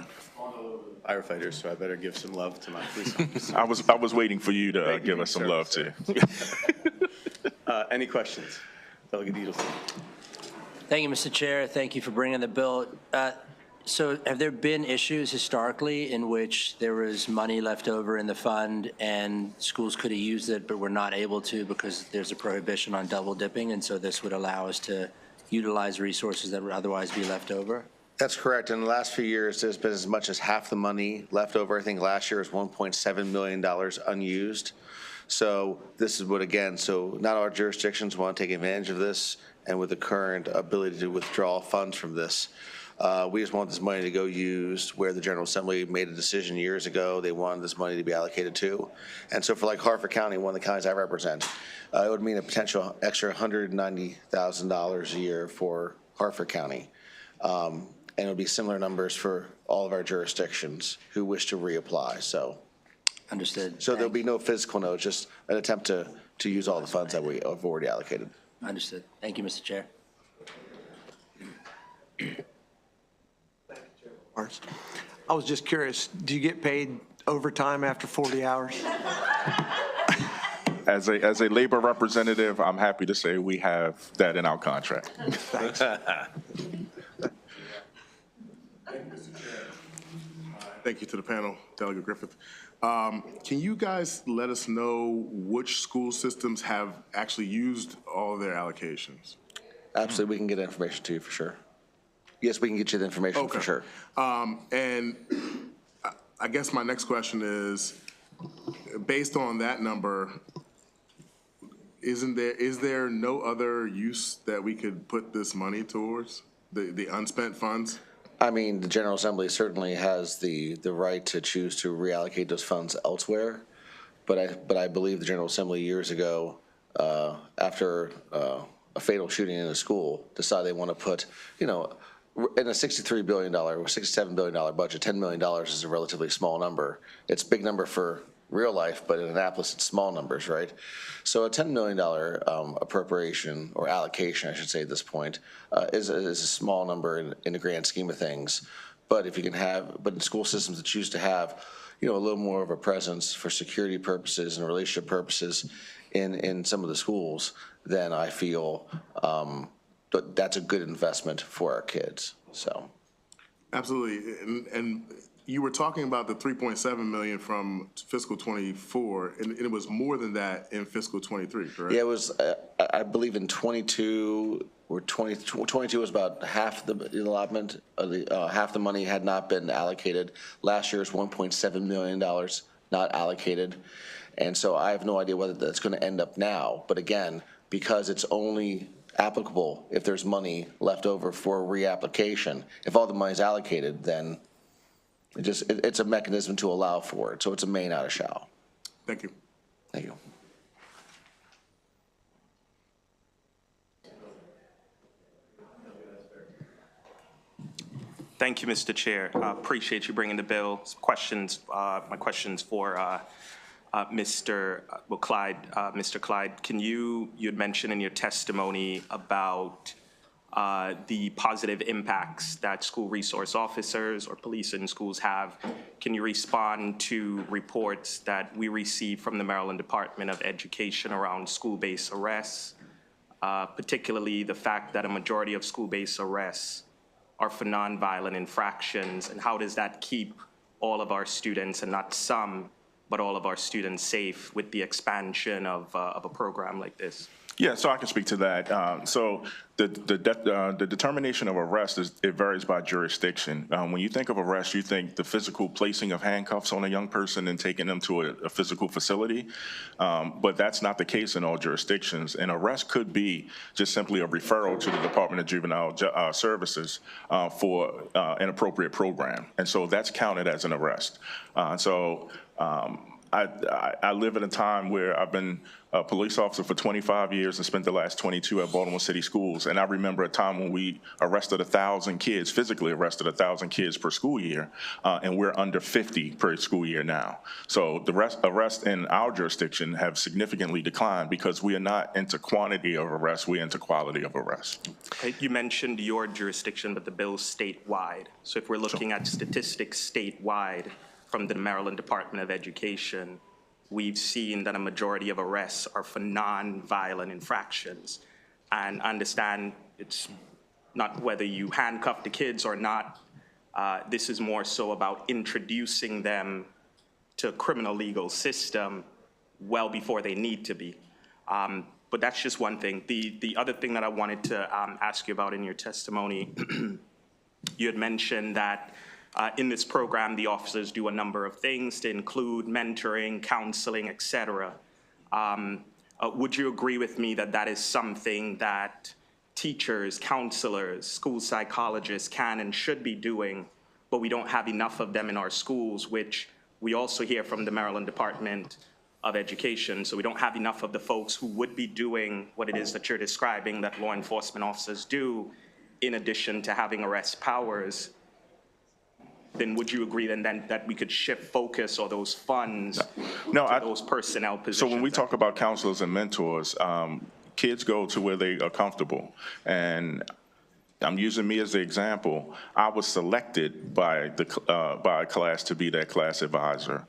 Firefighters, so I better give some love to my police officers. I was waiting for you to give us some love too. Any questions? Delegate Edelson. Thank you, Mr. Chair. Thank you for bringing the bill. So have there been issues historically in which there was money left over in the fund and schools could have used it but were not able to because there's a prohibition on double dipping, and so this would allow us to utilize resources that would otherwise be left over? That's correct. In the last few years, there's been as much as half the money left over. I think last year was $1.7 million unused. So this is what, again, so not all jurisdictions want to take advantage of this, and with the current ability to withdraw funds from this, we just want this money to go used where the General Assembly made a decision years ago. They wanted this money to be allocated to. And so for like Hartford County, one of the counties I represent, it would mean a potential extra $190,000 a year for Hartford County. And it would be similar numbers for all of our jurisdictions who wish to reapply. So, understood. So there'll be no physical note, just an attempt to use all the funds that we have already allocated. Understood. Thank you, Mr. Chair. I was just curious, do you get paid overtime after 40 hours? As a labor representative, I'm happy to say we have that in our contract. Thanks. Thank you to the panel, Delegate Griffith. Can you guys let us know which school systems have actually used all their allocations? Absolutely, we can get information to you for sure. Yes, we can get you the information for sure. And I guess my next question is, based on that number, is there no other use that we could put this money towards, the unspent funds? I mean, the General Assembly certainly has the right to choose to reallocate those funds elsewhere, but I believe the General Assembly years ago, after a fatal shooting in a school, decided they want to put, in a $63 billion or $67 billion budget, $10 million is a relatively small number. It's a big number for real life, but in Annapolis, it's small numbers, right? So a $10 million appropriation, or allocation, I should say at this point, is a small number in the grand scheme of things. But if you can have, but in school systems that choose to have, a little more of a presence for security purposes and relationship purposes in some of the schools, then I feel that's a good investment for our kids, so. Absolutely, and you were talking about the $3.7 million from fiscal '24, and it was more than that in fiscal '23, correct? Yeah, it was, I believe in '22, or 22 was about half the allotment, of the, half the money had not been allocated. Last year's $1.7 million not allocated. And so I have no idea whether that's going to end up now. But again, because it's only applicable if there's money left over for a reapplication. If all the money is allocated, then it's a mechanism to allow for it. So it's a may, not a shall. Thank you. Thank you. Thank you, Mr. Chair. Appreciate you bringing the bill. Questions, my questions for Mr. Clyde. Mr. Clyde, you had mentioned in your testimony about the positive impacts that school resource officers or police in schools have. Can you respond to reports that we received from the Maryland Department of Education around school-based arrests, particularly the fact that a majority of school-based arrests are for nonviolent infractions, and how does that keep all of our students, and not some, but all of our students safe with the expansion of a program like this? Yeah, so I can speak to that. So the determination of arrest it varies by jurisdiction. When you think of arrest, you think the physical placing of handcuffs on a young person and taking them to a physical facility, but that's not the case in all jurisdictions. An arrest could be just simply a referral to the Department of Juvenile Services for an appropriate program, and so that's counted as an arrest. I live in a time where I've been a police officer for 25 years and spent the last 22 at Baltimore City Schools. And I remember a time when we arrested 1,000 kids, physically arrested 1,000 kids per school year, and we're under 50 per school year now. So the arrests in our jurisdiction have significantly declined because we are not into quantity of arrests, we're into quality of arrests. You mentioned your jurisdiction, but the bill's statewide. So if we're looking at statistics statewide from the Maryland Department of Education, we've seen that a majority of arrests are for non-violent infractions. And understand it's not whether you handcuff the kids or not. This is more so about introducing them to criminal legal system well before they need to be. But that's just one thing. The other thing that I wanted to ask you about in your testimony, you had mentioned that in this program, the officers do a number of things to include mentoring, counseling, et cetera. Would you agree with me that that is something that teachers, counselors, school psychologists can and should be doing, but we don't have enough of them in our schools, which we also hear from the Maryland Department of Education. So we don't have enough of the folks who would be doing what it is that you're describing that law enforcement officers do, in addition to having arrest powers. Then would you agree then that we could shift focus or those funds to those personnel positions? So when we talk about counselors and mentors, kids go to where they are comfortable. And I'm using me as the example. I was selected by a class to be their class advisor.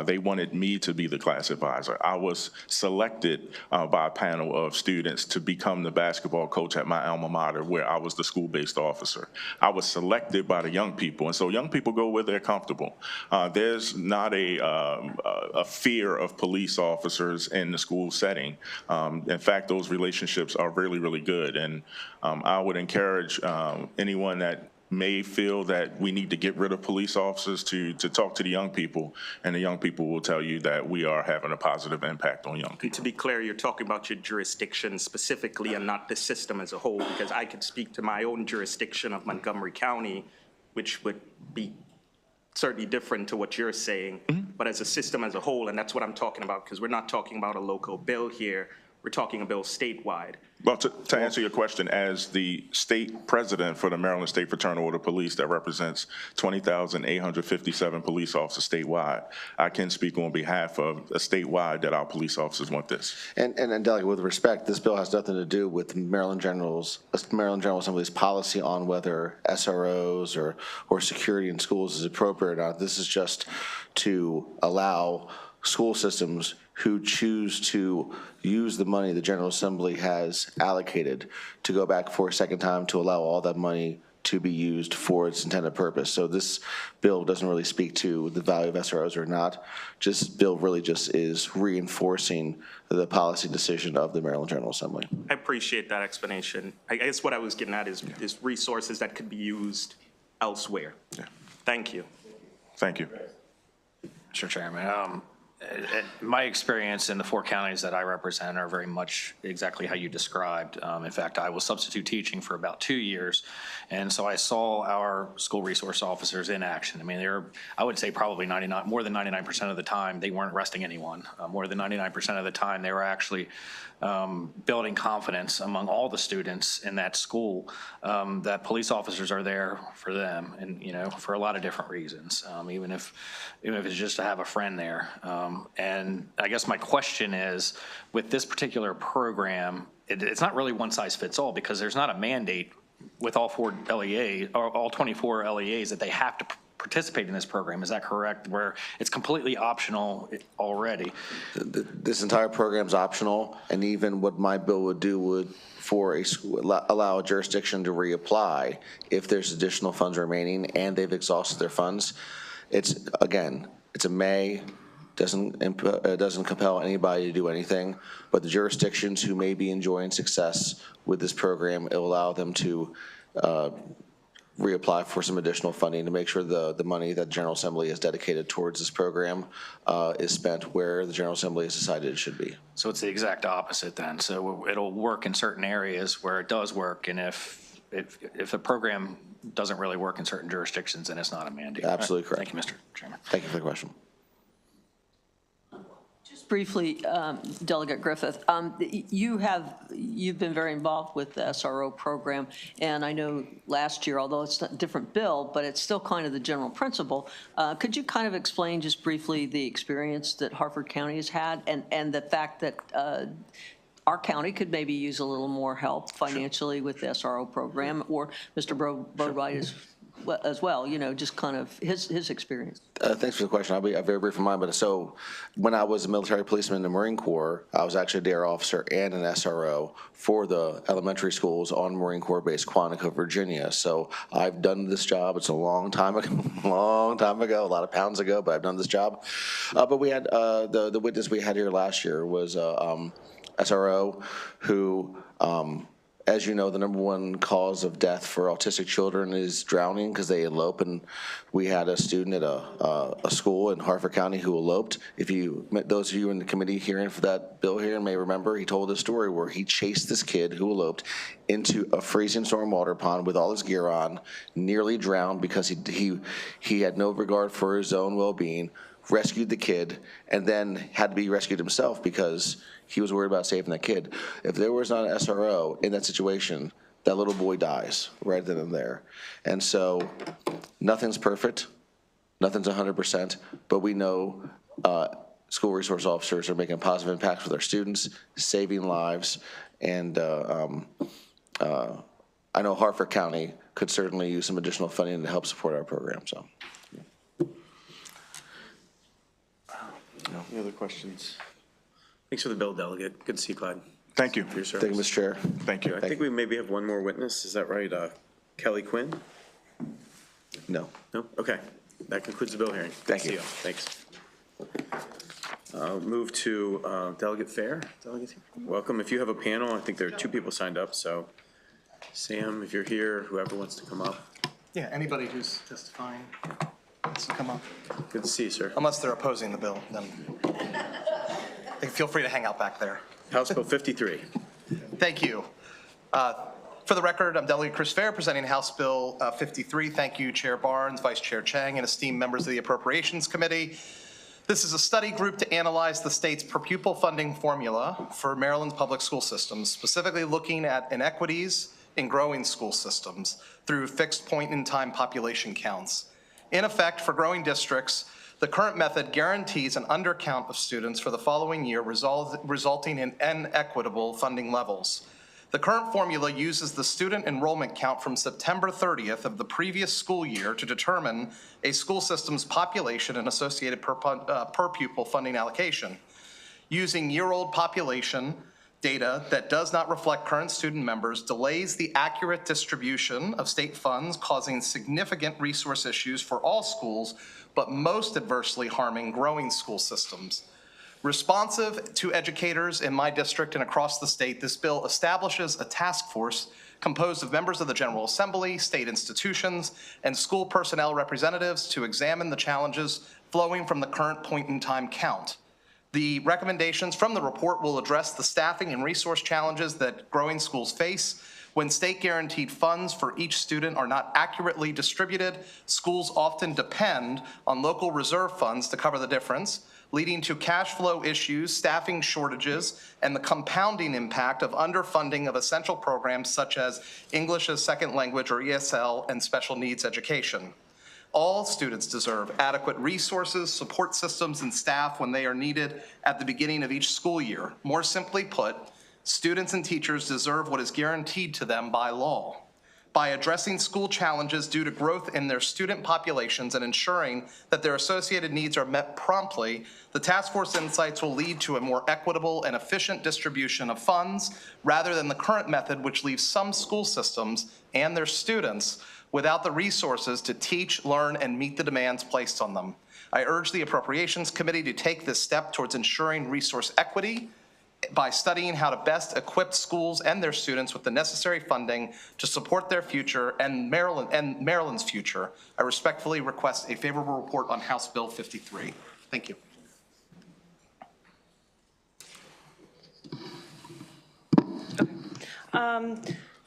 They wanted me to be the class advisor. I was selected by a panel of students to become the basketball coach at my alma mater, where I was the school-based officer. I was selected by the young people, and so young people go where they're comfortable. There's not a fear of police officers in the school setting. In fact, those relationships are really, really good, and I would encourage anyone that may feel that we need to get rid of police officers to talk to the young people, and the young people will tell you that we are having a positive impact on young people. And to be clear, you're talking about your jurisdiction specifically and not the system as a whole, because I could speak to my own jurisdiction of Montgomery County, which would be certainly different to what you're saying, but as a system as a whole, and that's what I'm talking about, because we're not talking about a local bill here, we're talking a bill statewide. Well, to answer your question, as the state president for the Maryland State Fraternal Order Police that represents 20,857 police officers statewide, I can speak on behalf of a statewide that our police officers want this. And Delegate, with respect, this bill has nothing to do with Maryland General Assembly's policy on whether SROs or security in schools is appropriate or not. This is just to allow school systems who choose to use the money the General Assembly has allocated to go back for a second time to allow all that money to be used for its intended purpose. So this bill doesn't really speak to the value of SROs or not. This bill really just is reinforcing the policy decision of the Maryland General Assembly. I appreciate that explanation. I guess what I was getting at is resources that could be used elsewhere. Yeah. Thank you. Thank you. Mr. Chairman, my experience in the 4 counties that I represent are very much exactly how you described. In fact, I was substitute teaching for about 2 years, and so I saw our school resource officers in action. I mean, I would say probably more than 99% of the time, they weren't arresting anyone. More than 99% of the time, they were actually building confidence among all the students in that school that police officers are there for them, and for a lot of different reasons, even if it's just to have a friend there. And I guess my question is, with this particular program, it's not really one size fits all, because there's not a mandate with all 4 LEAs or all 24 LEAs that they have to participate in this program. Is that correct? Where it's completely optional already? This entire program is optional, and even what my bill would do would allow a jurisdiction to reapply if there's additional funds remaining and they've exhausted their funds. It's a may. Doesn't compel anybody to do anything, but the jurisdictions who may be enjoying success with this program, it will allow them to reapply for some additional funding to make sure the money that the General Assembly has dedicated towards this program is spent where the General Assembly has decided it should be. So it's the exact opposite then. So it'll work in certain areas where it does work, and if a program doesn't really work in certain jurisdictions, then it's not a mandate. Absolutely correct. Thank you, Mr. Chairman. Thank you for the question. Briefly, Delegate Griffith, you've been very involved with the SRO program, and I know last year, although it's a different bill, but it's still kind of the general principle. Could you kind of explain just briefly the experience that Harford County has had, and the fact that our county could maybe use a little more help financially with the SRO program, or Mr. Brodwright is as well, just kind of his experience. Thanks for the question. I'll be very brief in mine. But so when I was a military policeman in the Marine Corps, I was actually a dare officer and an SRO for the elementary schools on Marine Corps Base Quantico, Virginia. So I've done this job. It's a long time ago, a lot of pounds ago, but I've done this job. But we had the witness we had here last year was SRO who, as you know, the #1 cause of death for autistic children is drowning because they elope. And we had a student at a school in Harford County who eloped. Those of you in the committee hearing for that bill here may remember, he told a story where he chased this kid who eloped into a freezing storm water pond with all his gear on, nearly drowned because he had no regard for his own well-being, rescued the kid, and then had to be rescued himself because he was worried about saving that kid. If there was not an SRO in that situation, that little boy dies right then and there. And so nothing's perfect, nothing's 100%, but we know school resource officers are making a positive impact with their students, saving lives, and I know Harford County could certainly use some additional funding to help support our program. So, Any other questions? Thanks for the bill, Delegate. Good to see you, Clyde. Thank you. For your service. thank you, Mr. Chair. Thank you. I think we maybe have one more witness. Is that right? Kelly Quinn? No. No? Okay. That concludes the bill hearing. Thank you. See Thanks. Move to Delegate Fair. Delegate, welcome. If you have a panel, I think there are 2 people signed up. So, Sam, if you're here, whoever wants to come up. Yeah, anybody who's testifying wants to come up. Good to see you, sir. Unless they're opposing the bill, then feel free to hang out back there. House Bill 53. Thank you. For the record, I'm Delegate Chris Fair, presenting House Bill 53. Thank you, Chair Barnes, Vice Chair Chang, and esteemed members of the Appropriations Committee. This is a study group to analyze the state's per pupil funding formula for Maryland's public school systems, specifically looking at inequities in growing school systems through fixed point-in-time population counts. In effect, for growing districts, the current method guarantees an undercount of students for the following year, resulting in inequitable funding levels. The current formula uses the student enrollment count from September 30th of the previous school year to determine a school system's population and associated per pupil funding allocation. Using year-old population data that does not reflect current student members delays the accurate distribution of state funds, causing significant resource issues for all schools, but most adversely harming growing school systems. Responsive to educators in my district and across the state, this bill establishes a task force composed of members of the General Assembly, state institutions, and school personnel representatives to examine the challenges flowing from the current point-in-time count. The recommendations from the report will address the staffing and resource challenges that growing schools face. When state-guaranteed funds for each student are not accurately distributed, schools often depend on local reserve funds to cover the difference, leading to cash flow issues, staffing shortages, and the compounding impact of underfunding of essential programs such as English as Second Language or ESL and special needs education. All students deserve adequate resources, support systems, and staff when they are needed at the beginning of each school year. More simply put, students and teachers deserve what is guaranteed to them by law. By addressing school challenges due to growth in their student populations and ensuring that their associated needs are met promptly, the task force insights will lead to a more equitable and efficient distribution of funds rather than the current method, which leaves some school systems and their students without the resources to teach, learn, and meet the demands placed on them. I urge the Appropriations Committee to take this step towards ensuring resource equity by studying how to best equip schools and their students with the necessary funding to support their future and Maryland's future. I respectfully request a favorable report on House Bill 53. Thank you.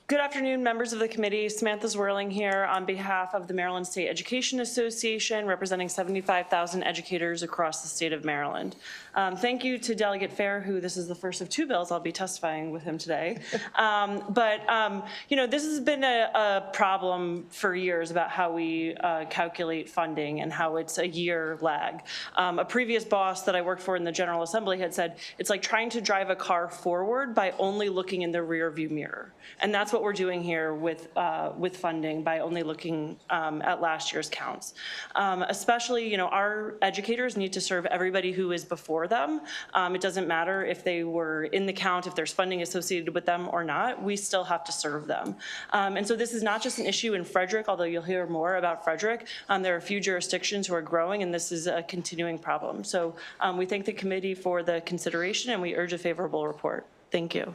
Good afternoon, members of the committee. Samantha Zwirling here on behalf of the Maryland State Education Association, representing 75,000 educators across the state of Maryland. Thank you to Delegate Fair, who this is the first of 2 bills. I'll be testifying with him today. You know, this has been a problem for years about how we calculate funding and how it's a year lag. A previous boss that I worked for in the General Assembly had said, it's like trying to drive a car forward by only looking in the rear view mirror. And that's what what we're doing here with funding by only looking at last year's counts. Especially, our educators need to serve everybody who is before them. It doesn't matter if they were in the count, if there's funding associated with them or not, we still have to serve them. And so this is not just an issue in Frederick, although you'll hear more about Frederick. There are a few jurisdictions who are growing, and this is a continuing problem. So we thank the committee for the consideration, and we urge a favorable report. Thank you.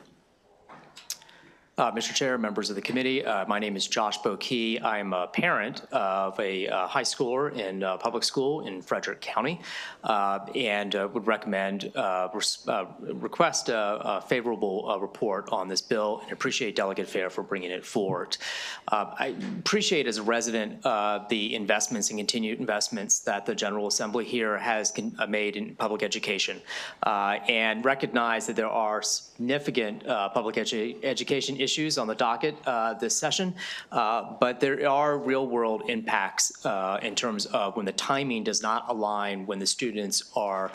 Mr. Chair, members of the committee, my name is Josh Bokey. I'm a parent of a high schooler in public school in Frederick County, and would recommend, request a favorable report on this bill, and appreciate Delegate Fair for bringing it forward. I appreciate, as a resident, the investments and continued investments that the General Assembly here has made in public education, and recognize that there are significant public education issues on the docket this session, but there are real-world impacts in terms of when the timing does not align when the students are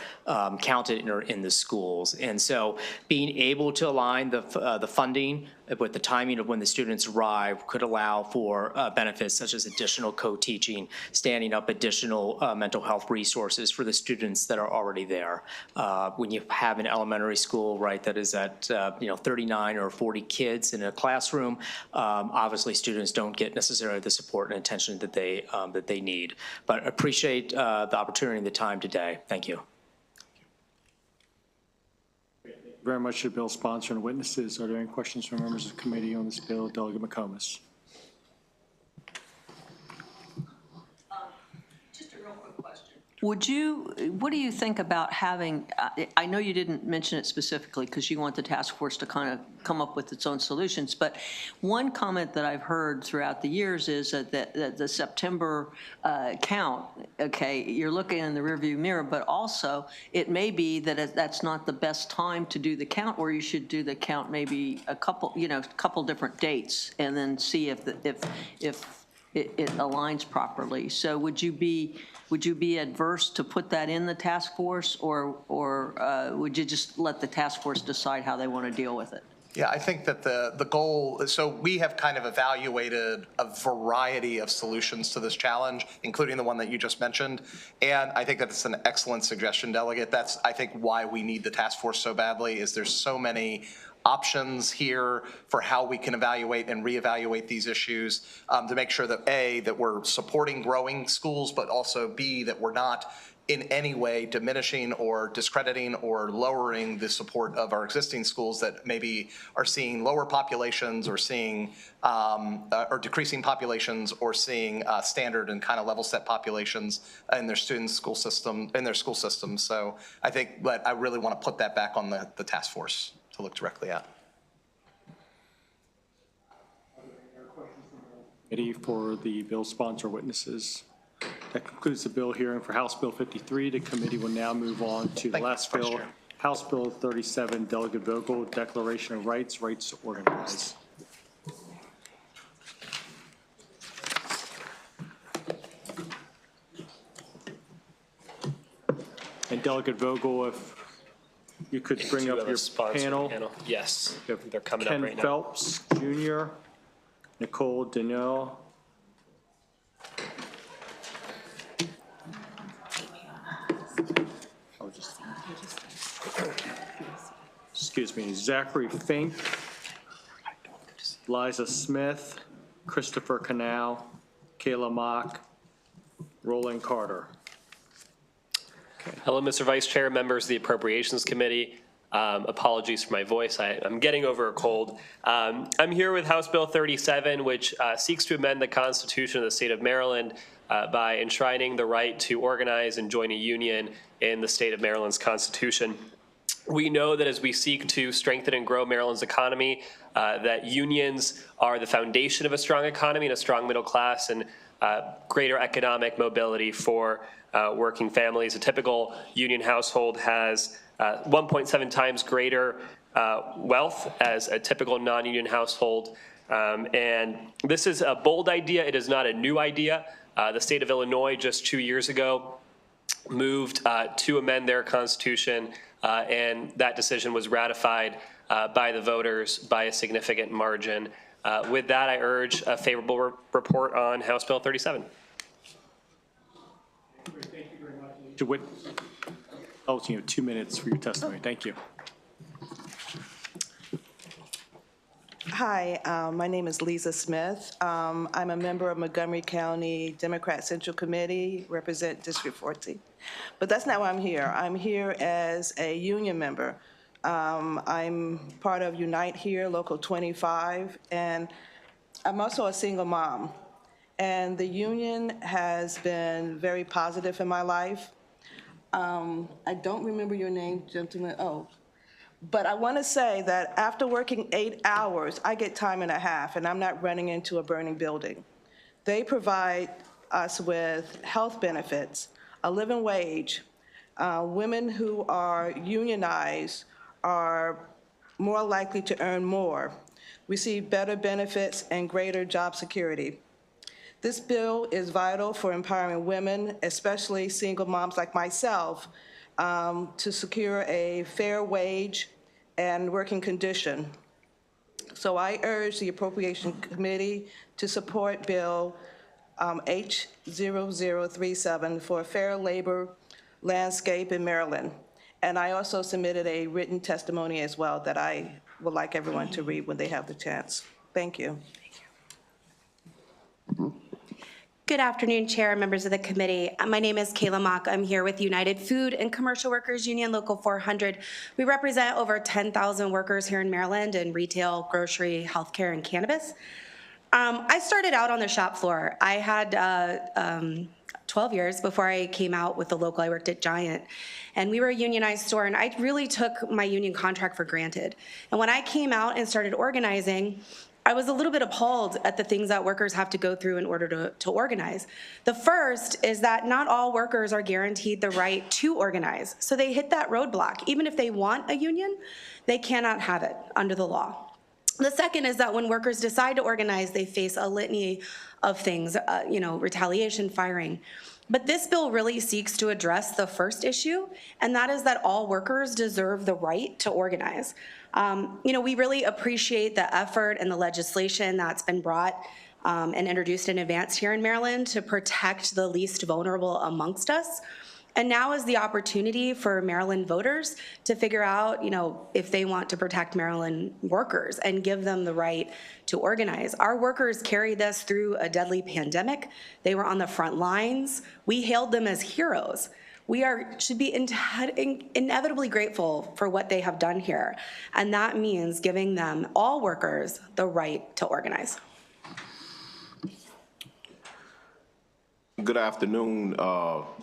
counted in the schools. And so being able to align the funding with the timing of when the students arrive could allow for benefits such as additional co-teaching, standing up additional mental health resources for the students that are already there. When you have an elementary school, right, that is at 39 or 40 kids in a classroom, obviously students don't get necessarily the support and attention that they need. But appreciate the opportunity and the time today. Thank you. Very much to the bill sponsor and witnesses. Are there any questions from members of the committee on this bill? Delegate McComas. Just a real quick question. What do you think about having, I know you didn't mention it specifically because you want the task force to kind of come up with its own solutions, but one comment that I've heard throughout the years is that the September count, okay, you're looking in the rearview mirror, but also it may be that that's not the best time to do the count, or you should do the count maybe a couple different dates and then see if it aligns properly. So would you be adverse to put that in the task force, or would you just let the task force decide how they want to deal with it? Yeah, I think that the goal, so we have kind of evaluated a variety of solutions to this challenge, including the one that you just mentioned. And I think that it's an excellent suggestion, Delegate. That's, I think, why we need the task force so badly, is there's so many options here for how we can evaluate and reevaluate these issues to make sure that A, that we're supporting growing schools, but also B, that we're not in any way diminishing or discrediting or lowering the support of our existing schools that maybe are seeing lower populations or seeing or decreasing populations or seeing standard and kind of level set populations in their students' school system, in their school systems. So I think that I really want to put that back on the task force to look directly at. Committee for the bill sponsor witnesses. That concludes the bill hearing for House Bill 53. The committee will now move on to the last bill, House Bill 37, Delegate Vogel, Declaration of Rights, Rights to Organize. And Delegate Vogel, if you could bring up your panel. Yes, they're coming Ken up right now. Phelps, Jr., Nicole Danielle, excuse me, Zachary Fink, Liza Smith, Christopher Canal, Kayla Mock, Roland Carter. Hello, Mr. Vice Chair, members of the Appropriations Committee. Apologies for my voice. I'm getting over a cold. I'm here with House Bill 37, which seeks to amend the Constitution of the state of Maryland by enshrining the right to organize and join a union in the state of Maryland's Constitution. We know that as we seek to strengthen and grow Maryland's economy, that unions are the foundation of a strong economy and a strong middle class and greater economic mobility for working families. A typical union household has 1.7 times greater wealth as a typical non-union household. And this is a bold idea. It is not a new idea. The state of Illinois just 2 years ago moved to amend their constitution, and that decision was ratified by the voters by a significant margin. With that, I urge a favorable report on House Bill 37. DeWitt, oh, you have 2 minutes for your testimony. Thank you. Hi, my name is Lisa Smith. I'm a member of Montgomery County Democrat Central Committee, represent District 14. But that's not why I'm here. I'm here as a union member. I'm part of Unite Here, Local 25, and I'm also a single mom. And the union has been very positive in my life. I don't remember your name, gentlemen. Oh. But I want to say that after working 8 hours, I get time and a half, and I'm not running into a burning building. They provide us with health benefits, a living wage. Women who are unionized are more likely to earn more, receive better benefits, and greater job security. This bill is vital for empowering women, especially single moms like myself, to secure a fair wage and working condition. So I urge the Appropriation Committee to support Bill H0037 for a fair labor landscape in Maryland. And I also submitted a written testimony as well that I would like everyone to read when they have the chance. Thank you. Good afternoon, Chair, members of the committee. My name is Kayla Mock. I'm here with United Food and Commercial Workers Union Local 400. We represent over 10,000 workers here in Maryland in retail, grocery, healthcare, and cannabis. I started out on the shop floor. I had 12 years before I came out with the local. I worked at Giant, and we were a unionized store, and I really took my union contract for granted. And when I came out and started organizing, I was a little bit appalled at the things that workers have to go through in order to organize. The first is that not all workers are guaranteed the right to organize. So they hit that roadblock. Even if they want a union, they cannot have it under the law. The second is that when workers decide to organize, they face a litany of things, retaliation, firing. But this bill really seeks to address the first issue, and that is that all workers deserve the right to organize. We really appreciate the effort and the legislation that's been brought and introduced in advance here in Maryland to protect the least vulnerable amongst us. And now is the opportunity for Maryland voters to figure out, if they want to protect Maryland workers and give them the right to organize. Our workers carried us through a deadly pandemic. They were on the front lines. We hailed them as heroes. We should be inevitably grateful for what they have done here. And that means giving them, all workers, the right to organize. Good afternoon,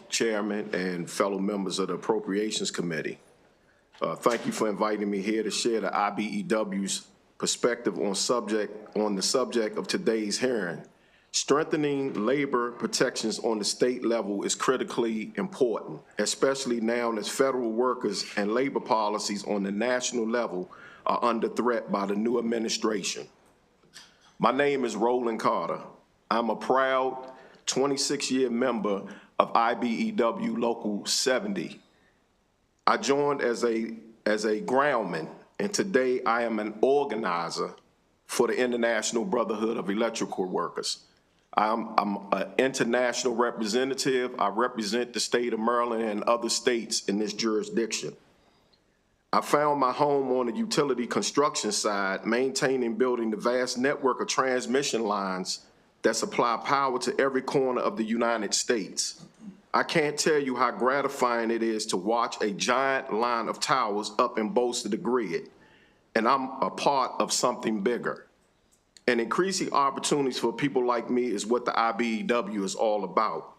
Chairman and fellow members of the Appropriations Committee. Thank you for inviting me here to share the IBEW's perspective on the subject of today's hearing. Strengthening labor protections on the state level is critically important, especially now as federal workers and labor policies on the national level are under threat by the new administration. My name is Roland Carter. I'm a proud 26-year member of IBEW Local 70. I joined as a groundman, and today I am an organizer for the International Brotherhood of Electrical Workers. I'm an international representative. I represent the state of Maryland and other states in this jurisdiction. I found my home on the utility construction side, maintaining and building the vast network of transmission lines that supply power to every corner of the United States. I can't tell you how gratifying it is to watch a giant line of towers up and bolster the grid, and I'm a part of something bigger. And increasing opportunities for people like me is what the IBEW is all about.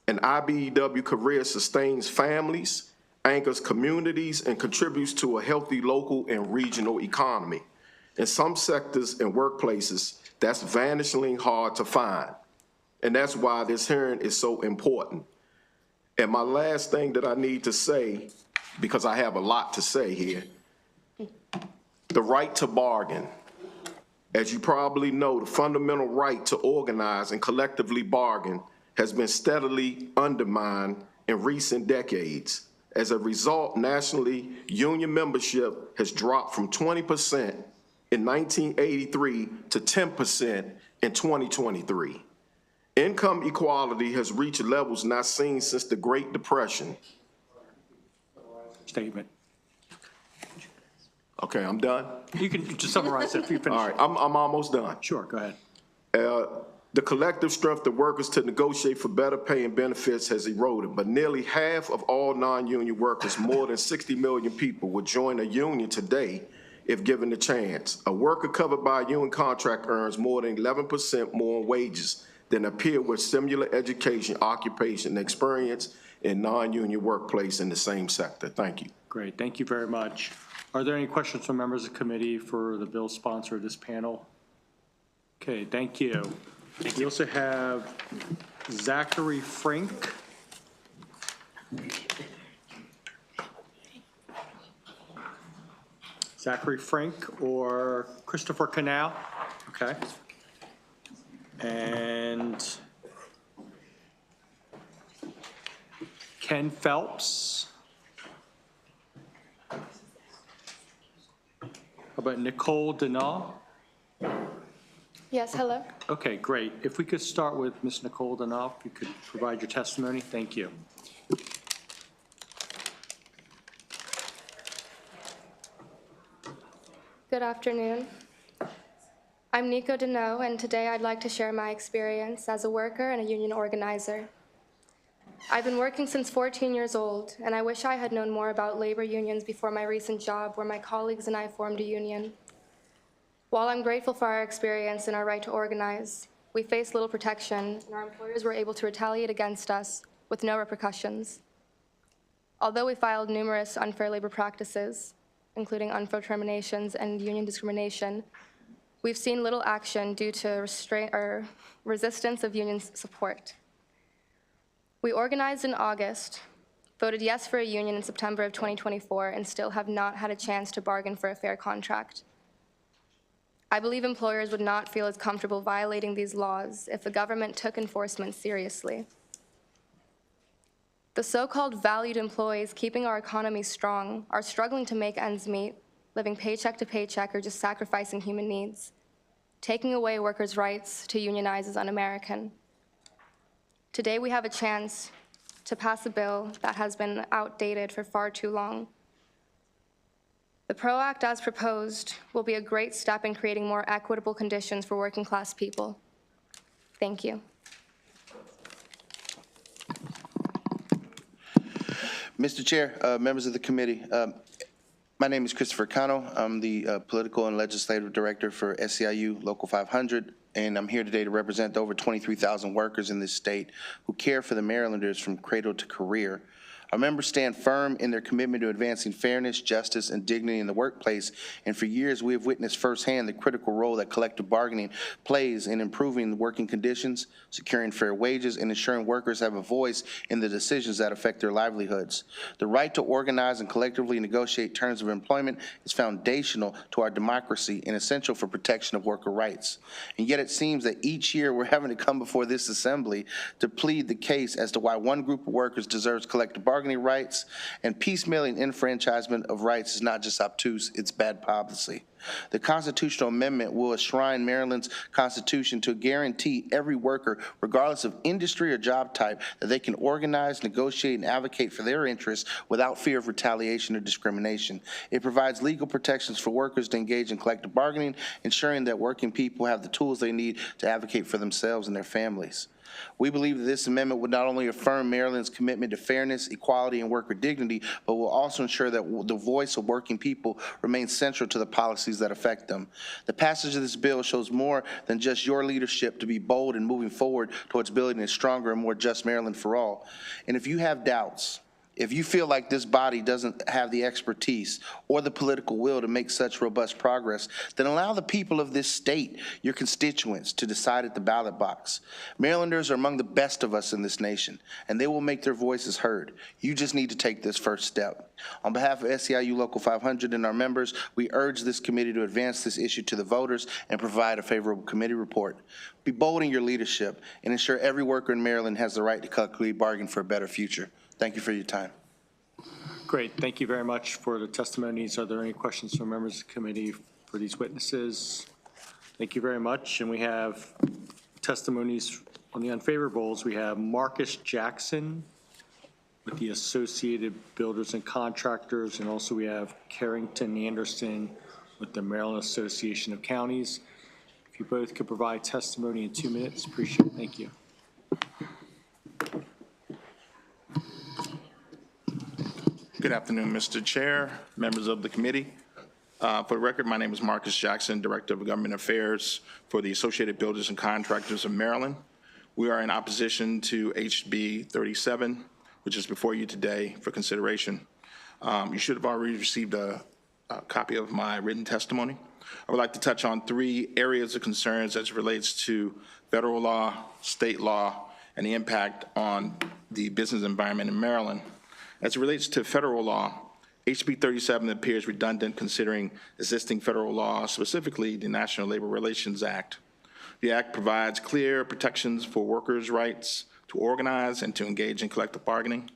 An IBEW career sustains families, anchors communities, and contributes to a healthy local and regional economy. In some sectors and workplaces, that's vanishingly hard to find. And that's why this hearing is so important. And my last thing that I need to say, because I have a lot to say here, the right to bargain. As you probably know, the fundamental right to organize and collectively bargain has been steadily undermined in recent decades. As a result, nationally, union membership has dropped from 20% in 1983 to 10% in 2023. Income equality has reached levels not seen since the Great Depression. Statement. Okay, I'm done. You can just summarize it if you finish. All right, I'm almost done. Sure, go ahead. The collective strength of workers to negotiate for better pay and benefits has eroded, but nearly half of all non-union workers, more than 60 million people, would join a union today if given the chance. A worker covered by a union contract earns more than 11% more in wages than a peer with similar education, occupation, and experience in non-union workplace in the same sector. Thank you. Great, thank you very much. Are there any questions from members of the committee for the bill sponsor of this panel? Okay, thank you. We also have Zachary Frink. Zachary Frink or Christopher Canal. Okay. And Ken Phelps. How about Nicole Denal? Yes, hello. Okay, great. If we could start with Ms. Nicole Denal, if you could provide your testimony. Thank you. Good afternoon. I'm Nico Deneau, and today I'd like to share my experience as a worker and a union organizer. I've been working since 14 years old, and I wish I had known more about labor unions before my recent job where my colleagues and I formed a union. While I'm grateful for our experience and our right to organize, we faced little protection, and our employers were able to retaliate against us with no repercussions. Although we filed numerous unfair labor practices, including unfair terminations and union discrimination, we've seen little action due to restraint or resistance of union support. We organized in August, voted yes for a union in September of 2024, and still have not had a chance to bargain for a fair contract. I believe employers would not feel as comfortable violating these laws if the government took enforcement seriously. The so-called valued employees keeping our economy strong are struggling to make ends meet, living paycheck to paycheck or just sacrificing human needs. Taking away workers' rights to unionize is un-American. Today we have a chance to pass a bill that has been outdated for far too long. The PRO Act as proposed will be a great step in creating more equitable conditions for working class people. Thank you. Mr. Chair, members of the committee, my name is Christopher Cano. I'm the Political and Legislative Director for SEIU Local 500, and I'm here today to represent the over 23,000 workers in this state who care for the Marylanders from cradle to career. Our members stand firm in their commitment to advancing fairness, justice, and dignity in the workplace, and for years we have witnessed firsthand the critical role that collective bargaining plays in improving working conditions, securing fair wages, and ensuring workers have a voice in the decisions that affect their livelihoods. The right to organize and collectively negotiate terms of employment is foundational to our democracy and essential for protection of worker rights. And yet it seems that each year we're having to come before this assembly to plead the case as to why one group of workers deserves collective bargaining rights, and piecemealing enfranchisement of rights is not just obtuse, it's bad policy. The constitutional amendment will enshrine Maryland's Constitution to guarantee every worker, regardless of industry or job type, that they can organize, negotiate, and advocate for their interests without fear of retaliation or discrimination. It provides legal protections for workers to engage in collective bargaining, ensuring that working people have the tools they need to advocate for themselves and their families. We believe that this amendment would not only affirm Maryland's commitment to fairness, equality, and worker dignity, but will also ensure that the voice of working people remains central to the policies that affect them. The passage of this bill shows more than just your leadership to be bold in moving forward towards building a stronger and more just Maryland for all. And if you have doubts, if you feel like this body doesn't have the expertise or the political will to make such robust progress, then allow the people of this state, your constituents, to decide at the ballot box. Marylanders are among the best of us in this nation, and they will make their voices heard. You just need to take this first step. On behalf of SEIU Local 500 and our members, we urge this committee to advance this issue to the voters and provide a favorable committee report. Be bold in your leadership and ensure every worker in Maryland has the right to collectively bargain for a better future. Thank you for your time. Great. Thank you very much for the testimonies. Are there any questions from members of the committee for these witnesses. Thank you very much. And we have testimonies on the unfavorables. We have Marcus Jackson with the Associated Builders and Contractors, and also we have Carrington Anderson with the Maryland Association of Counties. If you both could provide testimony in 2 minutes, appreciate it. Thank you. Good afternoon, Mr. Chair, members of the committee. For the record, my name is Marcus Jackson, Director of Government Affairs for the Associated Builders and Contractors of Maryland. We are in opposition to HB 37, which is before you today for consideration. You should have already received a copy of my written testimony. I would like to touch on 3 areas of concerns as it relates to federal law, state law, and the impact on the business environment in Maryland. As it relates to federal law, HB 37 appears redundant considering existing federal law, specifically the National Labor Relations Act. The act provides clear protections for workers' rights to organize and to engage in collective bargaining.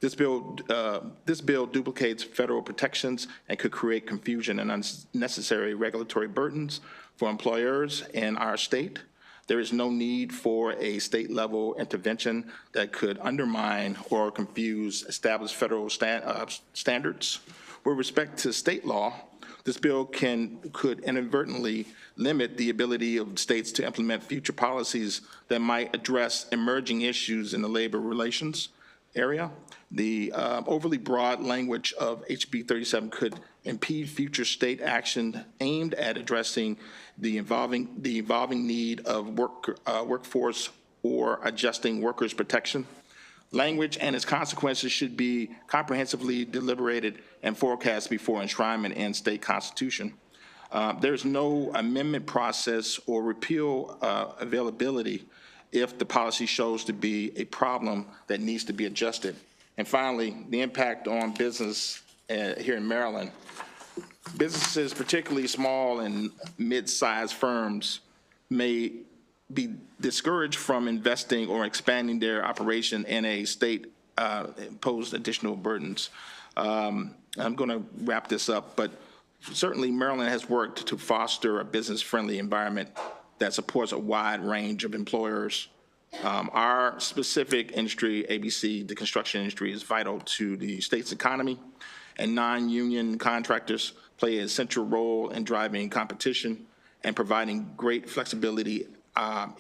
This bill duplicates federal protections and could create confusion and unnecessary regulatory burdens for employers in our state. There is no need for a state-level intervention that could undermine or confuse established federal standards. With respect to state law, this bill could inadvertently limit the ability of states to implement future policies that might address emerging issues in the labor relations area. The overly broad language of HB 37 could impede future state action aimed at addressing the evolving need of workforce or adjusting workers' protection. Language and its consequences should be comprehensively deliberated and forecast before enshrinement in state constitution. There's no amendment process or repeal availability if the policy shows to be a problem that needs to be adjusted. And finally, the impact on business here in Maryland. Businesses, particularly small and mid-sized firms, may be discouraged from investing or expanding their operation in a state imposed additional burdens. I'm going to wrap this up, but certainly Maryland has worked to foster a business-friendly environment that supports a wide range of employers. Our specific industry, ABC, the construction industry, is vital to the state's economy, and non-union contractors play an essential role in driving competition and providing great flexibility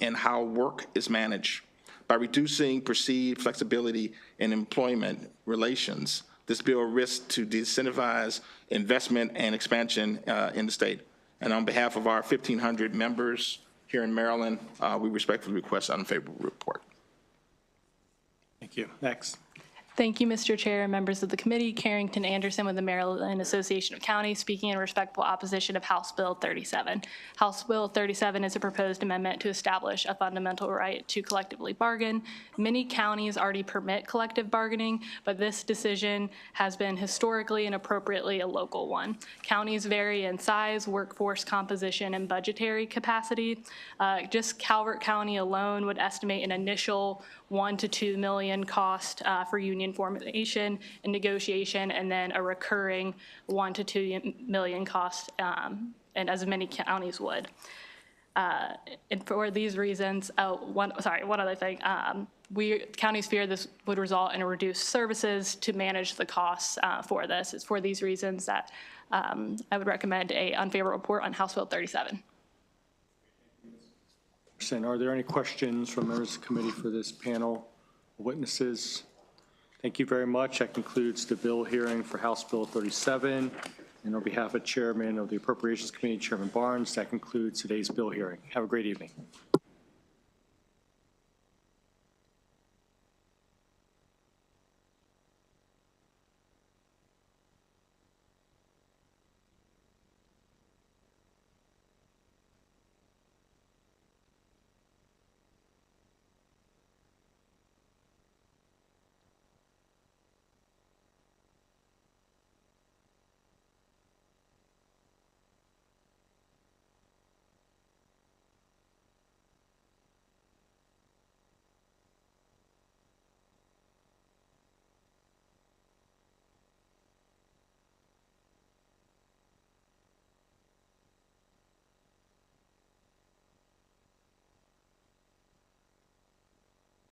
in how work is managed. By reducing perceived flexibility in employment relations, this bill risks to disincentivize investment and expansion in the state. And on behalf of our 1,500 members here in Maryland, we respectfully request an unfavorable report. Thank you. Next. Thank you, Mr. Chair and members of the committee. Carrington Anderson with the Maryland Association of Counties, speaking in respectful opposition of House Bill 37. House Bill 37 is a proposed amendment to establish a fundamental right to collectively bargain. Many counties already permit collective bargaining, but this decision has been historically and appropriately a local one. Counties vary in size, workforce composition, and budgetary capacity. Just Calvert County alone would estimate an initial $1 to $2 million cost for union formation and negotiation, and then a recurring $1 to $2 million cost, and as many counties would. And for these reasons, one other thing, counties fear this would result in reduced services to manage the costs for this. It's for these reasons that I would recommend an unfavorable report on House Bill 37. Are there any questions from members of the committee for this panel of witnesses? Thank you very much. That concludes the bill hearing for House Bill 37. And on behalf of Chairman of the Appropriations Committee, Chairman Barnes, that concludes today's bill hearing. Have a great evening.